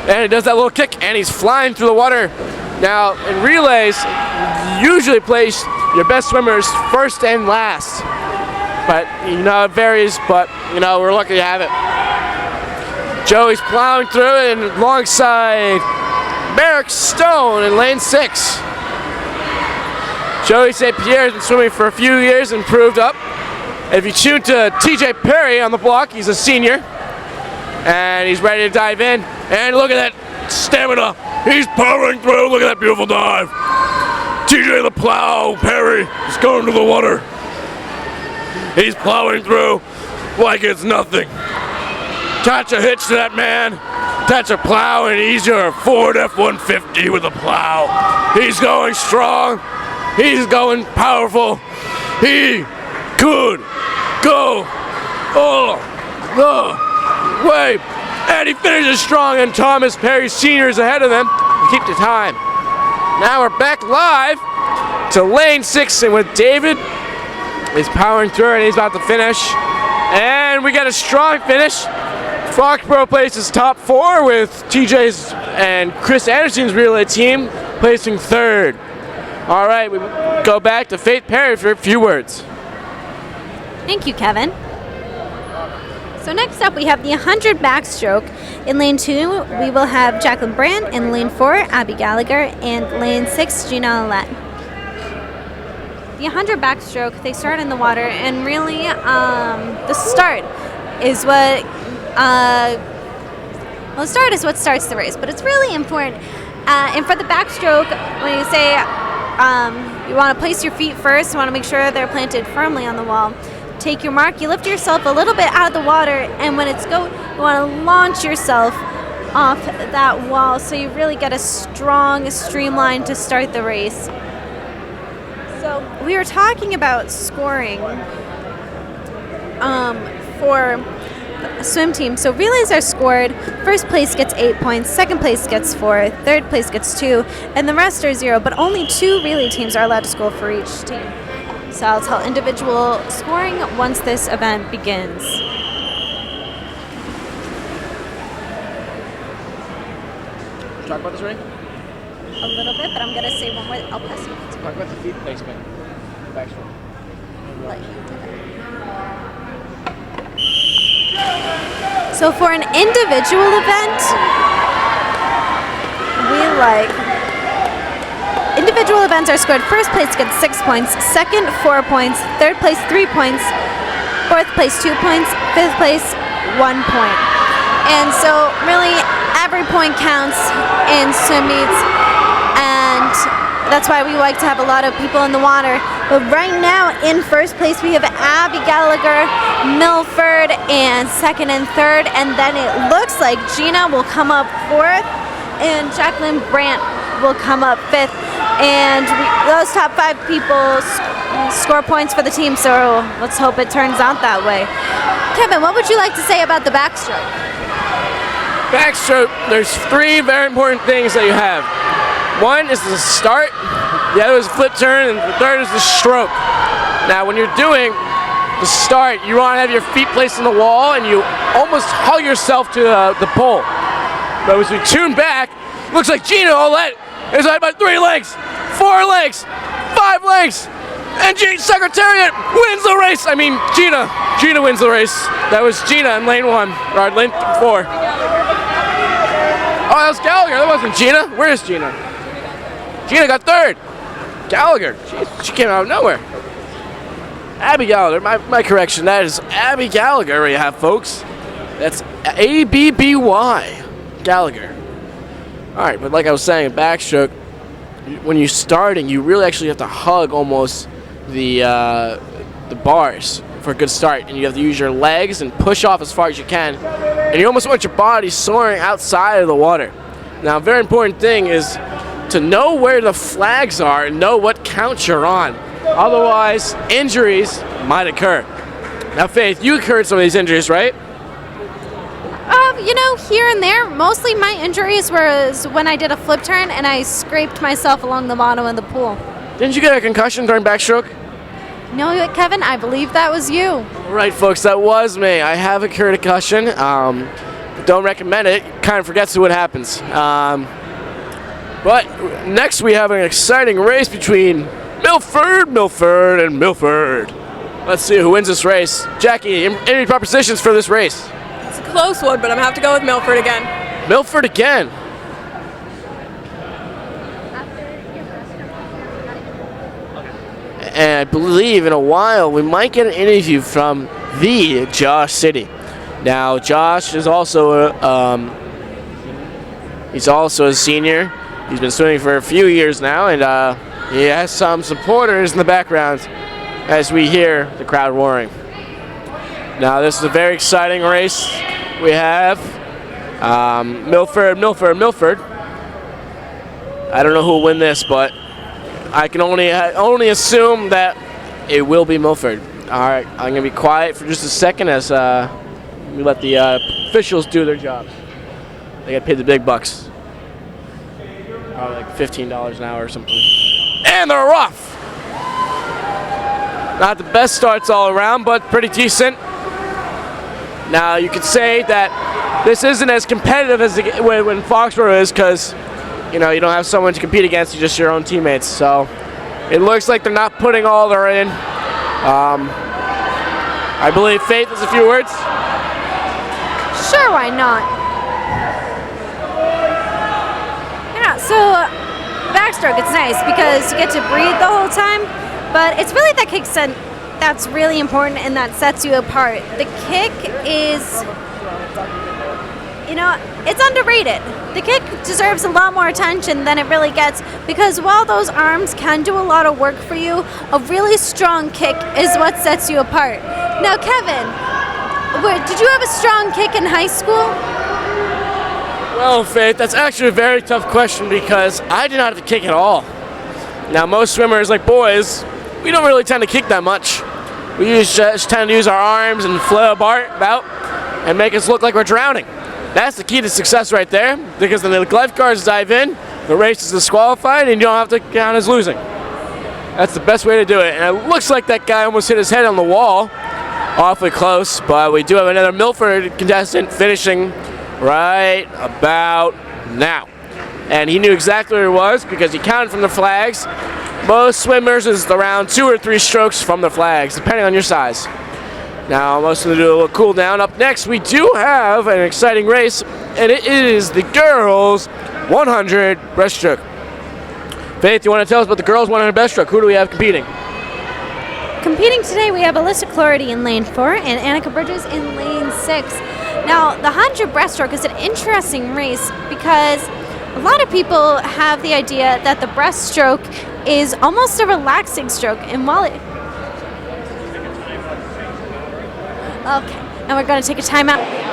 And he does that little kick, and he's flying through the water. Now, in relays, you usually place your best swimmers first and last. But, it varies, but, we're lucky to have it. Joey's plowing through it, and alongside Merrick Stone in lane 6. Joey St. Pierre has been swimming for a few years, improved up. If you tune to TJ Perry on the block, he's a senior. And he's ready to dive in. And look at that stamina. He's powering through. Look at that beautiful dive. TJ the Plow Perry is going to the water. He's plowing through like it's nothing. Attach a hitch to that man. Attach a plow, and he's your Ford F-150 with a plow. He's going strong. He's going powerful. He could go all the way. And he finishes strong, and Thomas Perry Sr. is ahead of them to keep the time. Now we're back live to lane 6, and with David is powering through, and he's about to finish. And we got a strong finish. Foxboro places top 4 with TJ's and Chris Anderson's relay team placing 3rd. All right, we go back to Faith Perry for a few words. Thank you, Kevin. So next up, we have the 100 backstroke. In lane 2, we will have Jacqueline Brand. In lane 4, Abby Gallagher. And lane 6, Gina Alette. The 100 backstroke, they start in the water, and really the start is what starts the race, but it's really important. And for the backstroke, when you say you want to place your feet first, you want to make sure they're planted firmly on the wall. Take your mark, you lift yourself a little bit out of the water, and when it's you want to launch yourself off that wall so you really get a strong streamline to start the race. So we were talking about scoring for a swim team. So relays are scored. First place gets 8 points, second place gets 4, third place gets 2, and the rest are 0, but only 2 relay teams are allowed to score for each team. So I'll tell individual scoring once this event begins. Talk about this ring? A little bit, but I'm going to say one more. I'll pass it. Talk about the feet placement. Backstroke. So for an individual event, individual events are scored. First place gets 6 points, second 4 points, third place 3 points, fourth place 2 points, fifth place 1 point. And so really every point counts in swim meets, and that's why we like to have a lot of people in the water. But right now, in first place, we have Abby Gallagher, Milford, and second and third. And then it looks like Gina will come up fourth, and Jacqueline Brandt will come up fifth. And those top 5 people score points for the team, so let's hope it turns out that way. Kevin, what would you like to say about the backstroke? Backstroke, there's 3 very important things that you have. One is the start, the other is the flip turn, and the third is the stroke. Now, when you're doing the start, you want to have your feet placed on the wall, and you almost hug yourself to the pole. But as we tune back, looks like Gina Olette is led by 3 legs, 4 legs, 5 legs, and Secretariat wins the race. I mean, Gina wins the race. That was Gina in lane 1, or lane 4. Oh, that was Gallagher. That wasn't Gina. Where is Gina? Gina got 3rd. Gallagher. Jeez, she came out of nowhere. Abby Gallagher. My correction. That is Abby Gallagher we have, folks. That's A-B-B-Y. Gallagher. All right, but like I was saying, backstroke, when you're starting, you really actually have to hug almost the bars for a good start, and you have to use your legs and push off as far as you can, and you almost want your body soaring outside of the water. Now, a very important thing is to know where the flags are and know what count you're on. Otherwise, injuries might occur. Now, Faith, you incurred some of these injuries, right? You know, here and there. Mostly my injuries was when I did a flip turn and I scraped myself along the bottom of the pool. Didn't you get a concussion during backstroke? No, Kevin, I believe that was you. All right, folks, that was me. I have incurred a concussion. Don't recommend it. Kind of forgets what happens. But next we have an exciting race between Milford, and Milford. Let's see who wins this race. Jackie, any propositions for this race? It's a close one, but I'm going to have to go with Milford again. Milford again. And I believe in a while we might get an interview from the Josh City. Now, Josh is also he's also a senior. He's been swimming for a few years now, and he has some supporters in the background as we hear the crowd roaring. Now, this is a very exciting race. We have Milford. I don't know who will win this, but I can only assume that it will be Milford. All right, I'm going to be quiet for just a second as we let the officials do their jobs. They get paid the big bucks. Probably like $15 an hour or something. And they're off! Not the best starts all around, but pretty decent. Now, you could say that this isn't as competitive as when Foxboro is because, you know, you don't have someone to compete against, just your own teammates. So it looks like they're not putting all their in. I believe Faith has a few words. Sure, why not? Yeah, so backstroke, it's nice because you get to breathe the whole time, but it's really that kick set that's really important and that sets you apart. The kick is, you know, it's underrated. The kick deserves a lot more attention than it really gets because while those arms can do a lot of work for you, a really strong kick is what sets you apart. Now, Kevin, did you have a strong kick in high school? Well, Faith, that's actually a very tough question because I did not have to kick at all. Now, most swimmers, like boys, we don't really tend to kick that much. We just tend to use our arms and float about and make us look like we're drowning. That's the key to success right there, because when the lifeguards dive in, the race is disqualified and you don't have to count as losing. That's the best way to do it. And it looks like that guy almost hit his head on the wall. Awfully close, but we do have another Milford contestant finishing right about now. And he knew exactly where he was because he counted from the flags. Most swimmers is around 2 or 3 strokes from the flags, depending on your size. Now, most of them do a little cool down. Up next, we do have an exciting race, and it is the girls 100 breaststroke. Faith, you want to tell us about the girls 100 breaststroke? Who do we have competing? Competing today, we have Alyssa Clarity in lane 4 and Annika Bridges in lane 6. Now, the 100 breaststroke is an interesting race because a lot of people have the idea that the breaststroke is almost a relaxing stroke, and while it... Okay, and we're going to take a timeout.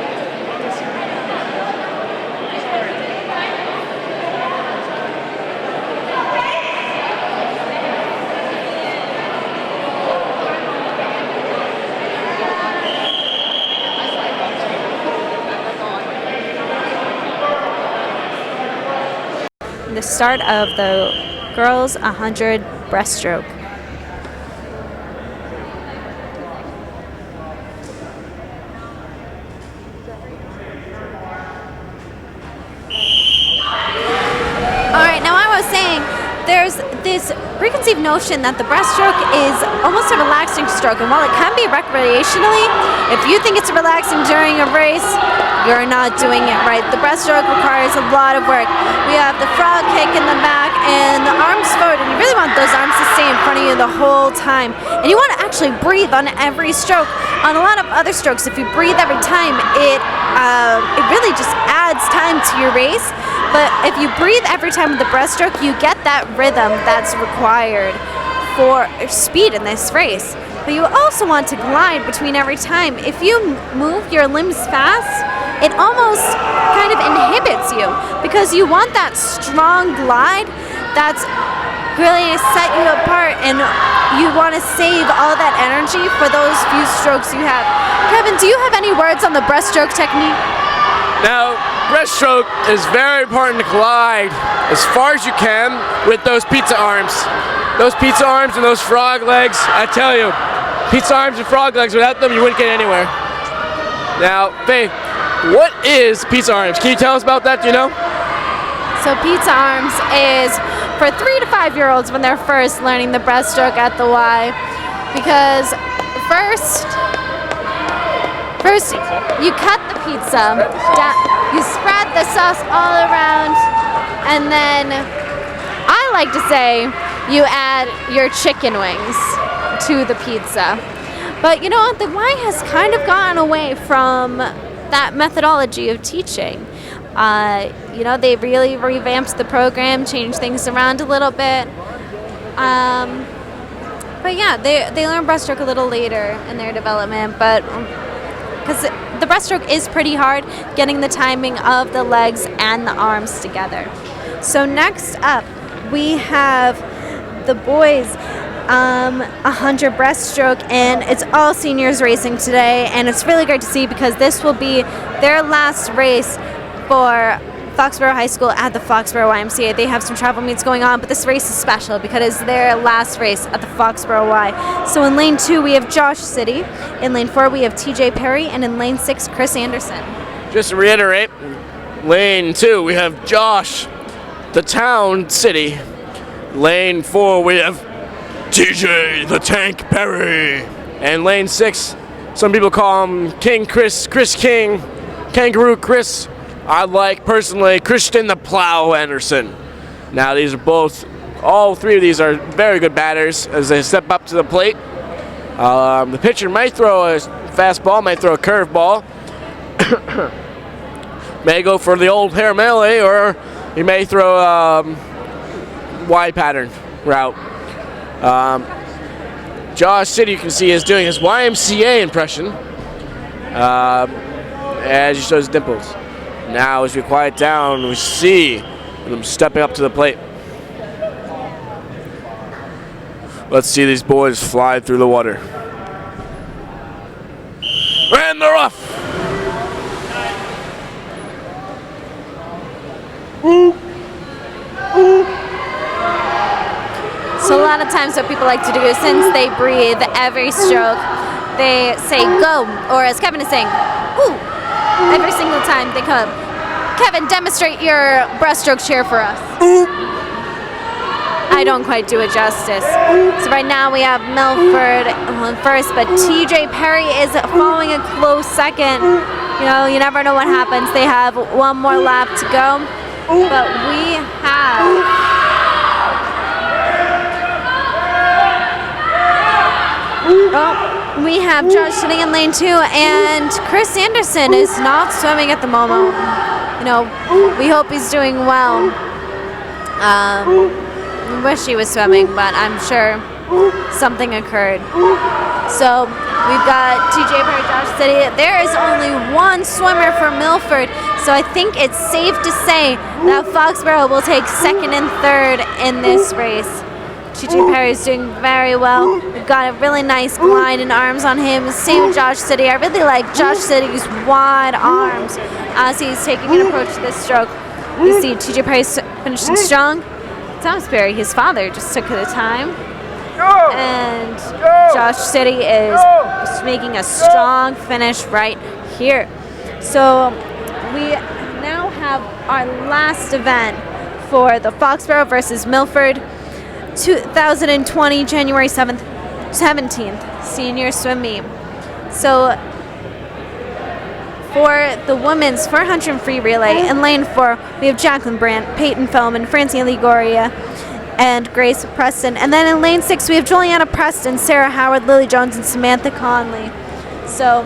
The start of the girls 100 breaststroke. All right, now I was saying there's this preconceived notion that the breaststroke is almost a relaxing stroke, and while it can be recreationally, if you think it's relaxing during a race, you're not doing it right. The breaststroke requires a lot of work. We have the frog kick in the back and the arms forward, and you really want those arms to stay in front of you the whole time. And you want to actually breathe on every stroke. On a lot of other strokes, if you breathe every time, it really just adds time to your race. But if you breathe every time with the breaststroke, you get that rhythm that's required for speed in this race. But you also want to glide between every time. If you move your limbs fast, it almost kind of inhibits you because you want that strong glide that's really set you apart, and you want to save all that energy for those few strokes you have. Kevin, do you have any words on the breaststroke technique? Now, breaststroke is very important to glide as far as you can with those pizza arms. Those pizza arms and those frog legs, I tell you, pizza arms and frog legs, without them you wouldn't get anywhere. Now, Faith, what is pizza arms? Can you tell us about that? Do you know? So pizza arms is for 3 to 5-year-olds when they're first learning the breaststroke at the Y, because first you cut the pizza down, you spread the sauce all around, and then I like to say you add your chicken wings to the pizza. But you know what, the Y has kind of gotten away from that methodology of teaching. You know, they really revamped the program, changed things around a little bit. But yeah, they learn breaststroke a little later in their development, but because the breaststroke is pretty hard, getting the timing of the legs and the arms together. So next up, we have the boys 100 breaststroke, and it's all seniors racing today, and it's really great to see because this will be their last race for Foxboro High School at the Foxboro YMCA. They have some travel meets going on, but this race is special because it's their last race at the Foxboro Y. So in lane 2 we have Josh City, in lane 4 we have TJ Perry, and in lane 6 Chris Anderson. Just to reiterate, lane 2 we have Josh, the town City. Lane 4 we have TJ the Tank Perry. And lane 6, some people call him King Chris King, Kangaroo Chris. I like personally Christian the Plow Anderson. Now these are all three of these are very good batters as they step up to the plate. The pitcher might throw a fastball, might throw a curveball, may go for the old hair melee, or he may throw a Y pattern route. Josh City, you can see, is doing his YMCA impression as he shows dimples. Now, as we quiet down, we see them stepping up to the plate. Let's see these boys fly through the water. And they're off! So a lot of times what people like to do is, since they breathe every stroke, they say go, or as Kevin is saying, ooh, every single time they come. Kevin, demonstrate your breaststroke cheer for us. I don't quite do it justice. So right now we have Milford on first, but TJ Perry is following a close second. You know, you never know what happens. They have one more lap to go, but we have we have Josh sitting in lane 2, and Chris Anderson is not swimming at the moment. You know, we hope he's doing well. wish he was swimming, but I'm sure something occurred. So we've got TJ Perry, Josh City. There is only one swimmer for Milford, so I think it's safe to say that Foxboro will take second and third in this race. TJ Perry is doing very well. We've got a really nice glide and arms on him. Same with Josh City. I really like Josh City's wide arms as he's taking an approach to this stroke. You see TJ Perry's finishing strong. Thomas Perry, his father, just took the time. And Josh City is just making a strong finish right here. So we now have our last event for the Foxboro versus Milford 2020 January 17th senior swim meet. So for the women's 400 free relay in lane 4, we have Jacqueline Brandt, Peyton Feldman, Francine Ligoria, and Grace Preston. And then in lane 6, we have Juliana Preston, Sarah Howard, Lily Jones, and Samantha Conley. So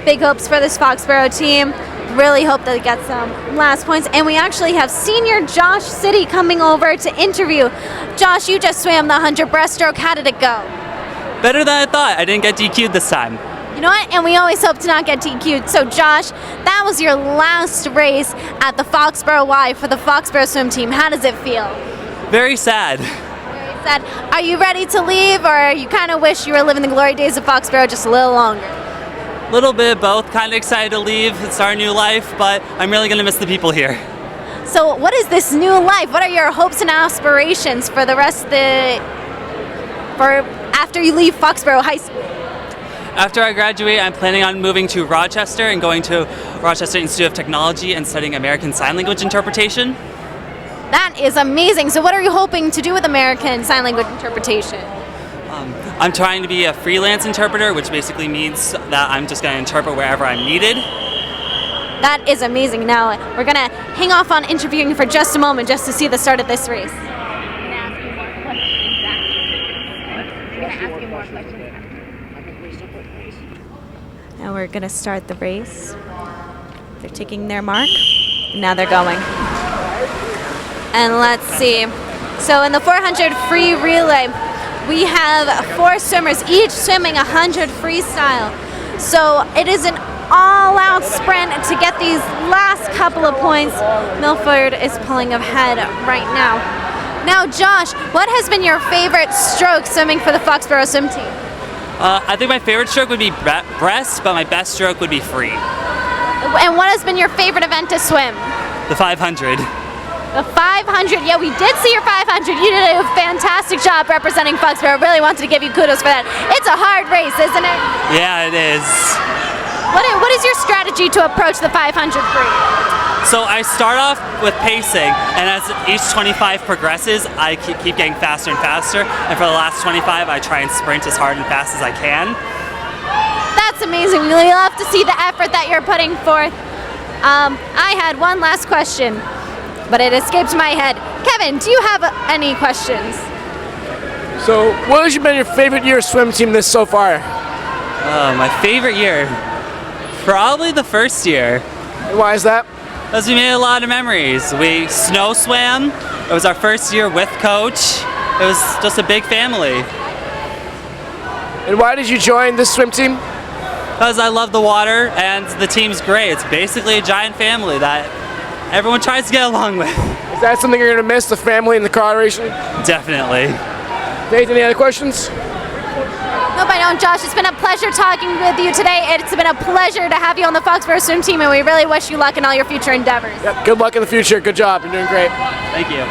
big hopes for this Foxboro team. Really hope that they get some last points. And we actually have senior Josh City coming over to interview. Josh, you just swam the 100 breaststroke. How did it go? Better than I thought. I didn't get DQ'd this time. You know what? And we always hope to not get DQ'd. So Josh, that was your last race at the Foxboro Y for the Foxboro swim team. How does it feel? Very sad. Very sad. Are you ready to leave, or you kind of wish you were living the glory days of Foxboro just a little longer? A little bit of both. Kind of excited to leave and start a new life, but I'm really going to miss the people here. So what is this new life? What are your hopes and aspirations for the rest of after you leave Foxboro High School? After I graduate, I'm planning on moving to Rochester and going to Rochester Institute of Technology and studying American Sign Language interpretation. That is amazing. So what are you hoping to do with American Sign Language interpretation? I'm trying to be a freelance interpreter, which basically means that I'm just going to interpret wherever I'm needed. That is amazing. Now, we're going to hang off on interviewing for just a moment just to see the start of this race. Now we're going to start the race. They're taking their mark. Now they're going. And let's see. So in the 400 free relay, we have 4 swimmers, each swimming 100 freestyle. So it is an all-out sprint to get these last couple of points. Milford is pulling ahead right now. Now, Josh, what has been your favorite stroke swimming for the Foxboro swim team? I think my favorite stroke would be breast, but my best stroke would be free. And what has been your favorite event to swim? The 500. The 500, yeah, we did see your 500. You did a fantastic job representing Foxboro. Really wanted to give you kudos for that. It's a hard race, isn't it? Yeah, it is. What is your strategy to approach the 500 free? So I start off with pacing, and as each 25 progresses, I keep getting faster and faster. And for the last 25, I try and sprint as hard and fast as I can. That's amazing. We love to see the effort that you're putting forth. I had one last question, but it escaped my head. Kevin, do you have any questions? So, what has been your favorite year of swim team this so far? My favorite year? Probably the first year. And why is that? Because we made a lot of memories. We snow swam. It was our first year with coach. It was just a big family. And why did you join this swim team? Because I love the water and the team's great. It's basically a giant family that everyone tries to get along with. Is that something you're going to miss, the family and the camaraderie? Definitely. Nate, any other questions? Nope, I don't, Josh. It's been a pleasure talking with you today. It's been a pleasure to have you on the Foxboro swim team, and we really wish you luck in all your future endeavors. Yep, good luck in the future. Good job. You're doing great. Thank you.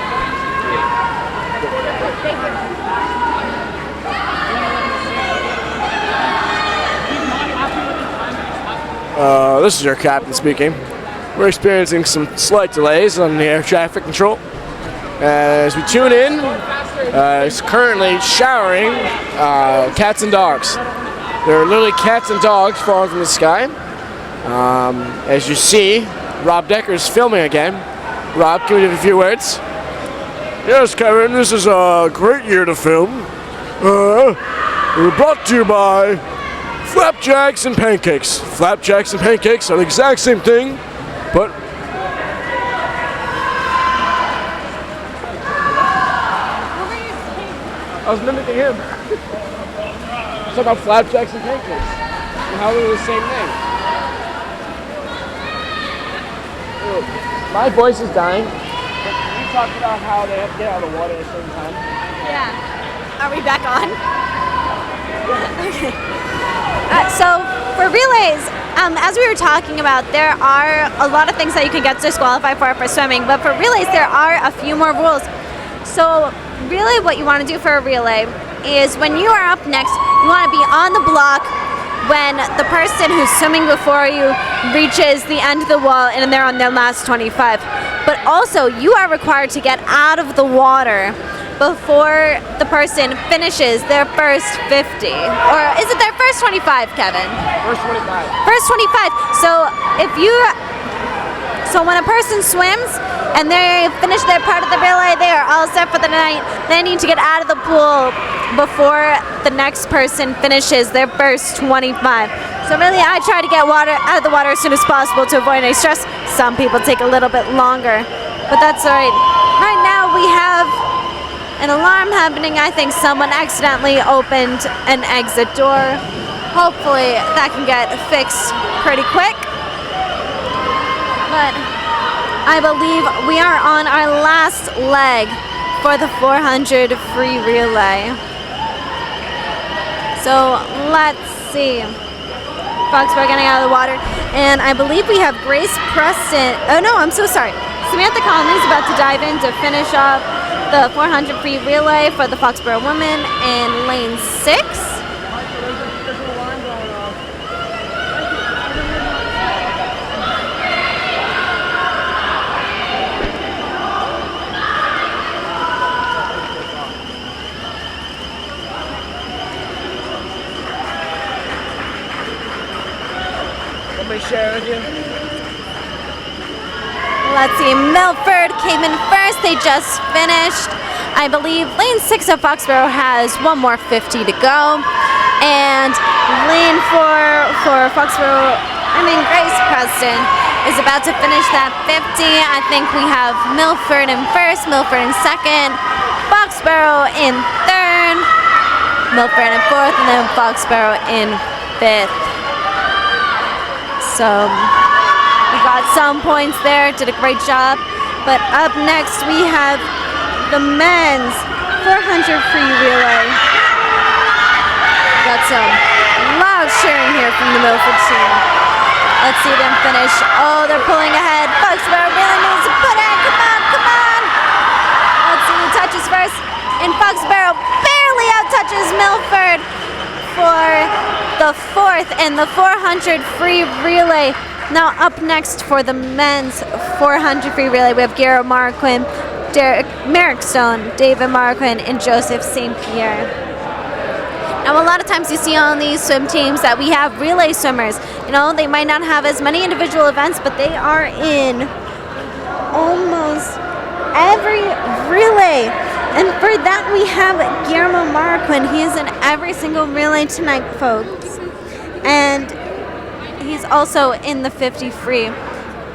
This is your captain speaking. We're experiencing some slight delays on the air traffic control. As we tune in, it's currently showering cats and dogs. There are literally cats and dogs falling from the sky. As you see, Rob Decker is filming again. Rob, can we give a few words? Yes, Kevin, this is a great year to film. We're brought to you by Flapjacks and Pancakes. Flapjacks and pancakes are the exact same thing, but I was mimicking him. Talk about flapjacks and pancakes. And how they're the same thing. My voice is dying. Can you talk about how they have to get out of the water at a certain time? Yeah. Are we back on? Okay. So for relays, as we were talking about, there are a lot of things that you can get disqualified for swimming, but for relays, there are a few more rules. So really what you want to do for a relay is when you are up next, you want to be on the block when the person who's swimming before you reaches the end of the wall and they're on their last 25. But also, you are required to get out of the water before the person finishes their first 50. Or is it their first 25, Kevin? First 25. First 25. So when a person swims and they finish their part of the relay, they are all set for the night. They need to get out of the pool before the next person finishes their first 25. So really, I try to get out of the water as soon as possible to avoid any stress. Some people take a little bit longer, but that's all right. Right now we have an alarm happening. I think someone accidentally opened an exit door. Hopefully that can get fixed pretty quick. But I believe we are on our last leg for the 400 free relay. So let's see. Foxboro getting out of the water. And I believe we have Grace Preston. Oh no, I'm so sorry. Samantha Conley's about to dive in to finish off the 400 free relay for the Foxboro women in lane 6. Share with you. Let's see, Milford came in first. They just finished. I believe lane 6 of Foxboro has one more 50 to go. And lane 4 for Foxboro, Grace Preston is about to finish that 50. I think we have Milford in first, Milford in second, Foxboro in third, Milford in fourth, and then Foxboro in fifth. So we got some points there, did a great job. But up next we have the men's 400 free relay. Got some loud cheering here from the Milford team. Let's see them finish. Oh, they're pulling ahead. Foxboro really needs to put in. Come on, come on. Let's see who touches first. And Foxboro barely out touches Milford for the fourth and the 400 free relay. Now up next for the men's 400 free relay, we have Garrett Marquin, Derek Merrick Stone, David Marquin, and Joseph St. Pierre. Now a lot of times you see on these swim teams that we have relay swimmers. You know, they might not have as many individual events, but they are in almost every relay. And for that we have Guillermo Marquin. He is in every single relay tonight, folks. And he's also in the 50 free.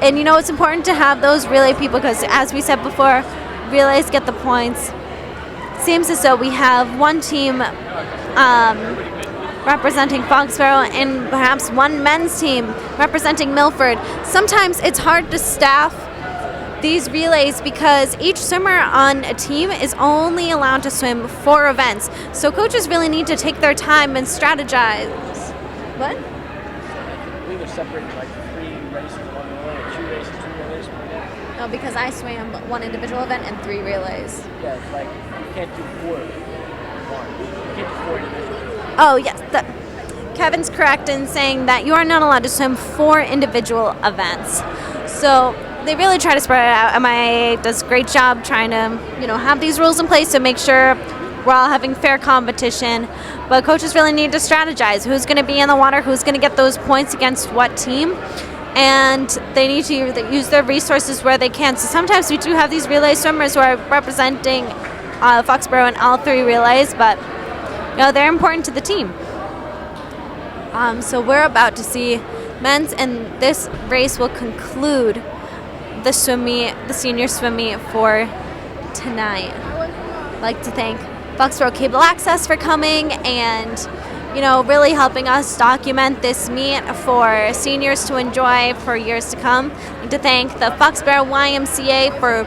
And you know, it's important to have those relay people because as we said before, relays get the points. Seems as though we have one team representing Foxboro and perhaps one men's team representing Milford. Sometimes it's hard to staff these relays because each swimmer on a team is only allowed to swim 4 events. So coaches really need to take their time and strategize. What? I believe they're separated like 3 races, 1 relay, 2 races, 2 relays per day. No, because I swam 1 individual event and 3 relays. Yeah, it's like you can't do 4. You can't do 4 individuals. Oh, yes. Kevin's correct in saying that you are not allowed to swim 4 individual events. So they really try to spread it out. MIA does a great job trying to, have these rules in place to make sure we're all having fair competition. But coaches really need to strategize. Who's going to be in the water? Who's going to get those points against what team? And they need to use their resources where they can. So sometimes we do have these relay swimmers who are representing Foxboro in all 3 relays, but they're important to the team. So we're about to see men's, and this race will conclude the senior swim meet for tonight. I'd like to thank Foxboro Cable Access for coming and, you know, really helping us document this meet for seniors to enjoy for years to come. I'd like to thank the Foxboro YMCA for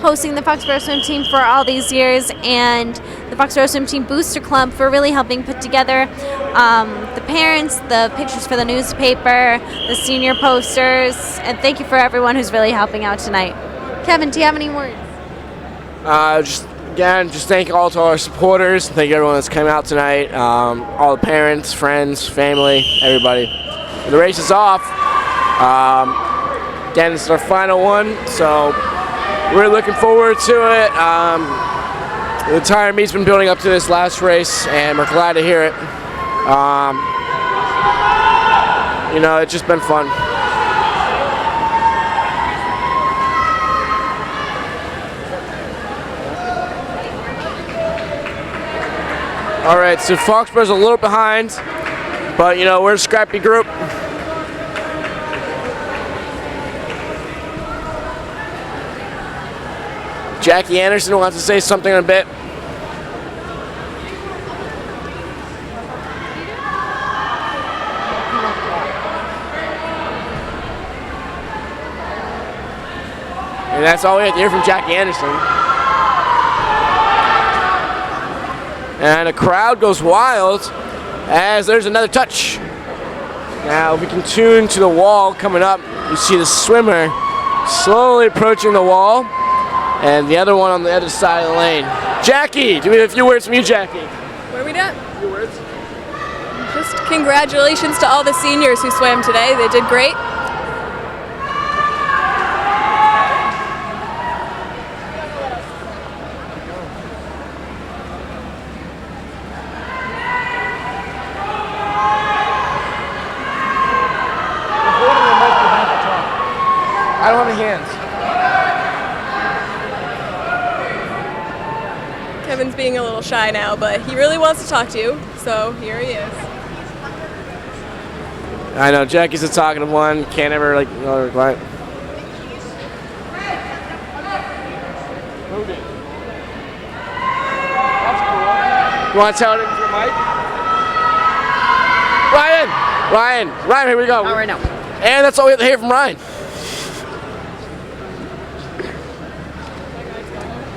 hosting the Foxboro Swim Team for all these years, and the Foxboro Swim Team Booster Club for really helping put together the parents, the pictures for the newspaper, the senior posters, and thank you for everyone who's really helping out tonight. Kevin, do you have any words? Just thank all to our supporters. Thank everyone that's come out tonight. All the parents, friends, family, everybody. The race is off. Again, this is our final one, so we're looking forward to it. The entire meet's been building up to this last race, and we're glad to hear it. You know, it's just been fun. All right, so Foxboro's a little behind, but you know, we're a scrappy group. Jackie Anderson wants to say something in a bit. And that's all we have to hear from Jackie Anderson. And the crowd goes wild as there's another touch. Now we can tune to the wall coming up. You see the swimmer slowly approaching the wall, and the other one on the other side of the lane. Jackie, do we have a few words from you, Jackie? Where are we at? A few words. Just congratulations to all the seniors who swam today. They did great. I don't have any hands. Kevin's being a little shy now, but he really wants to talk to you, so here he is. I know, Jackie's a talkative one. Can't ever, like, you know, quiet. You want to tell it into the mic? Ryan, here we go. All right, now. And that's all we have to hear from Ryan.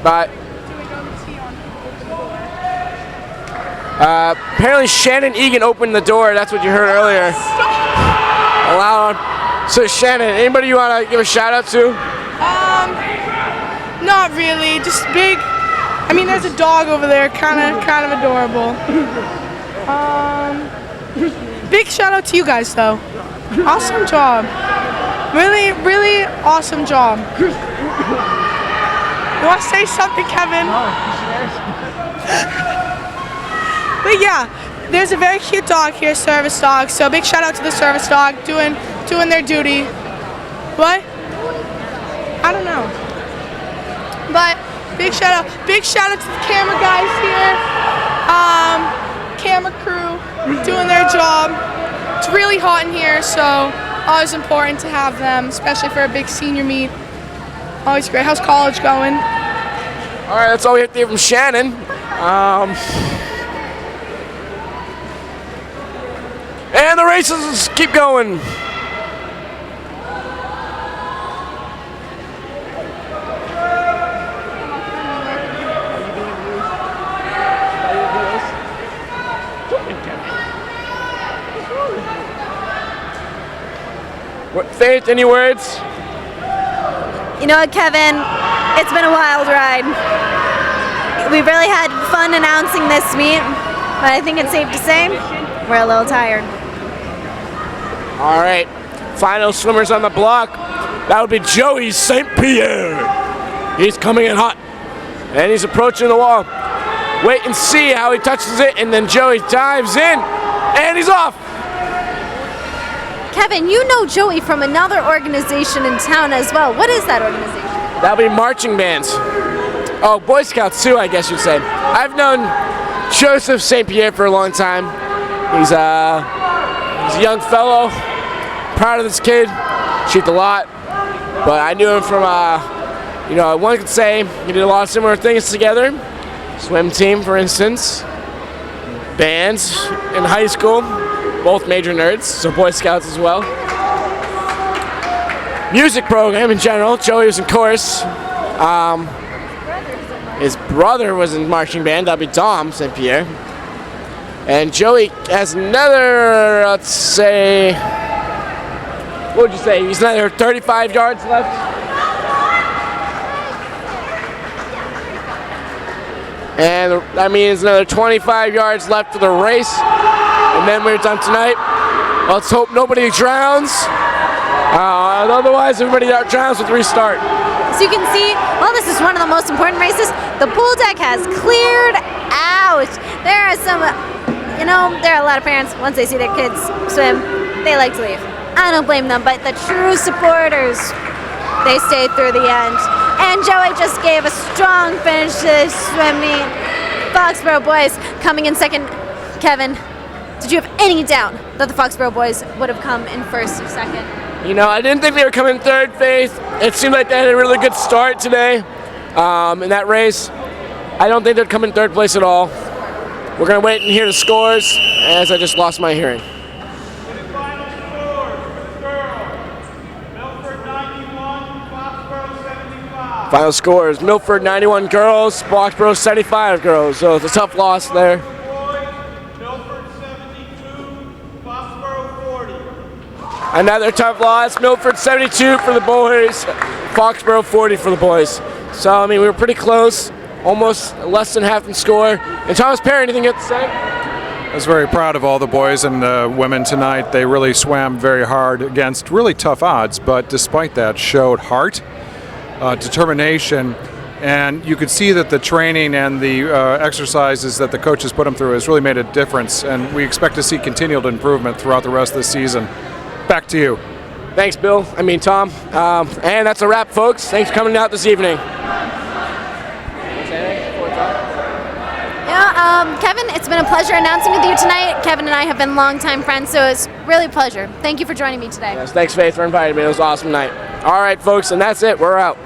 Bye. Apparently Shannon Egan opened the door. That's what you heard earlier. Allow. So Shannon, anybody you want to give a shout out to? Not really. Just big. I mean, there's a dog over there, kind of adorable. Big shout out to you guys, though. Awesome job. Really, really awesome job. You want to say something, Kevin? But yeah, there's a very cute dog here, service dog. So big shout out to the service dog doing their duty. What? I don't know. But big shout out to the camera guys here, camera crew doing their job. It's really hot in here, so always important to have them, especially for a big senior meet. Always great. How's college going? All right, that's all we have to hear from Shannon. And the races keep going. Faith, any words? You know what, Kevin? It's been a wild ride. We really had fun announcing this meet, but I think it's safe to say we're a little tired. All right, final swimmers on the block. That would be Joey St. Pierre. He's coming in hot, and he's approaching the wall. Wait and see how he touches it, and then Joey dives in, and he's off. Kevin, you know Joey from another organization in town as well. What is that organization? That'll be marching bands. Oh, Boy Scouts too, I guess you'd say. I've known Joseph St. Pierre for a long time. He's a young fellow. Proud of this kid. Shoots a lot. But I knew him from, one could say we did a lot of similar things together. Swim team, for instance. Bands in high school, both major nerds, so Boy Scouts as well. Music program in general, Joey was in chorus. His brother was in marching band, that'd be Dom St. Pierre. And Joey has another, let's say, what would you say? He's another 35 yards left. And that means another 25 yards left for the race. And then we're done tonight. Let's hope nobody drowns. Otherwise, everybody that drowns will restart. As you can see, well, this is one of the most important races. The pool deck has cleared out. There are some, there are a lot of parents, once they see their kids swim, they like to leave. I don't blame them, but the true supporters, they stayed through the end. And Joey just gave a strong finish to this swim meet. Foxboro boys coming in second. Kevin, did you have any doubt that the Foxboro boys would have come in first or second? I didn't think they were coming third, Faith. It seemed like they had a really good start today in that race. I don't think they'd come in third place at all. We're going to wait and hear the scores, as I just lost my hearing. Final scores, Milford 91 girls, Foxboro 75 girls. So it's a tough loss there. Another tough loss, Milford 72 for the boys, Foxboro 40 for the boys. So, we were pretty close, almost less than half in score. And Thomas Perry, anything you have to say? I was very proud of all the boys and women tonight. They really swam very hard against really tough odds, but despite that, showed heart, determination, and you could see that the training and the exercises that the coaches put them through has really made a difference, and we expect to see continued improvement throughout the rest of the season. Back to you. Thanks, Bill. Tom. And that's a wrap, folks. Thanks for coming out this evening. Yeah, Kevin, it's been a pleasure announcing with you tonight. Kevin and I have been longtime friends, so it's really a pleasure. Thank you for joining me today. Yes, thanks, Faith, for inviting me. It was an awesome night. All right, folks, and that's it. We're out.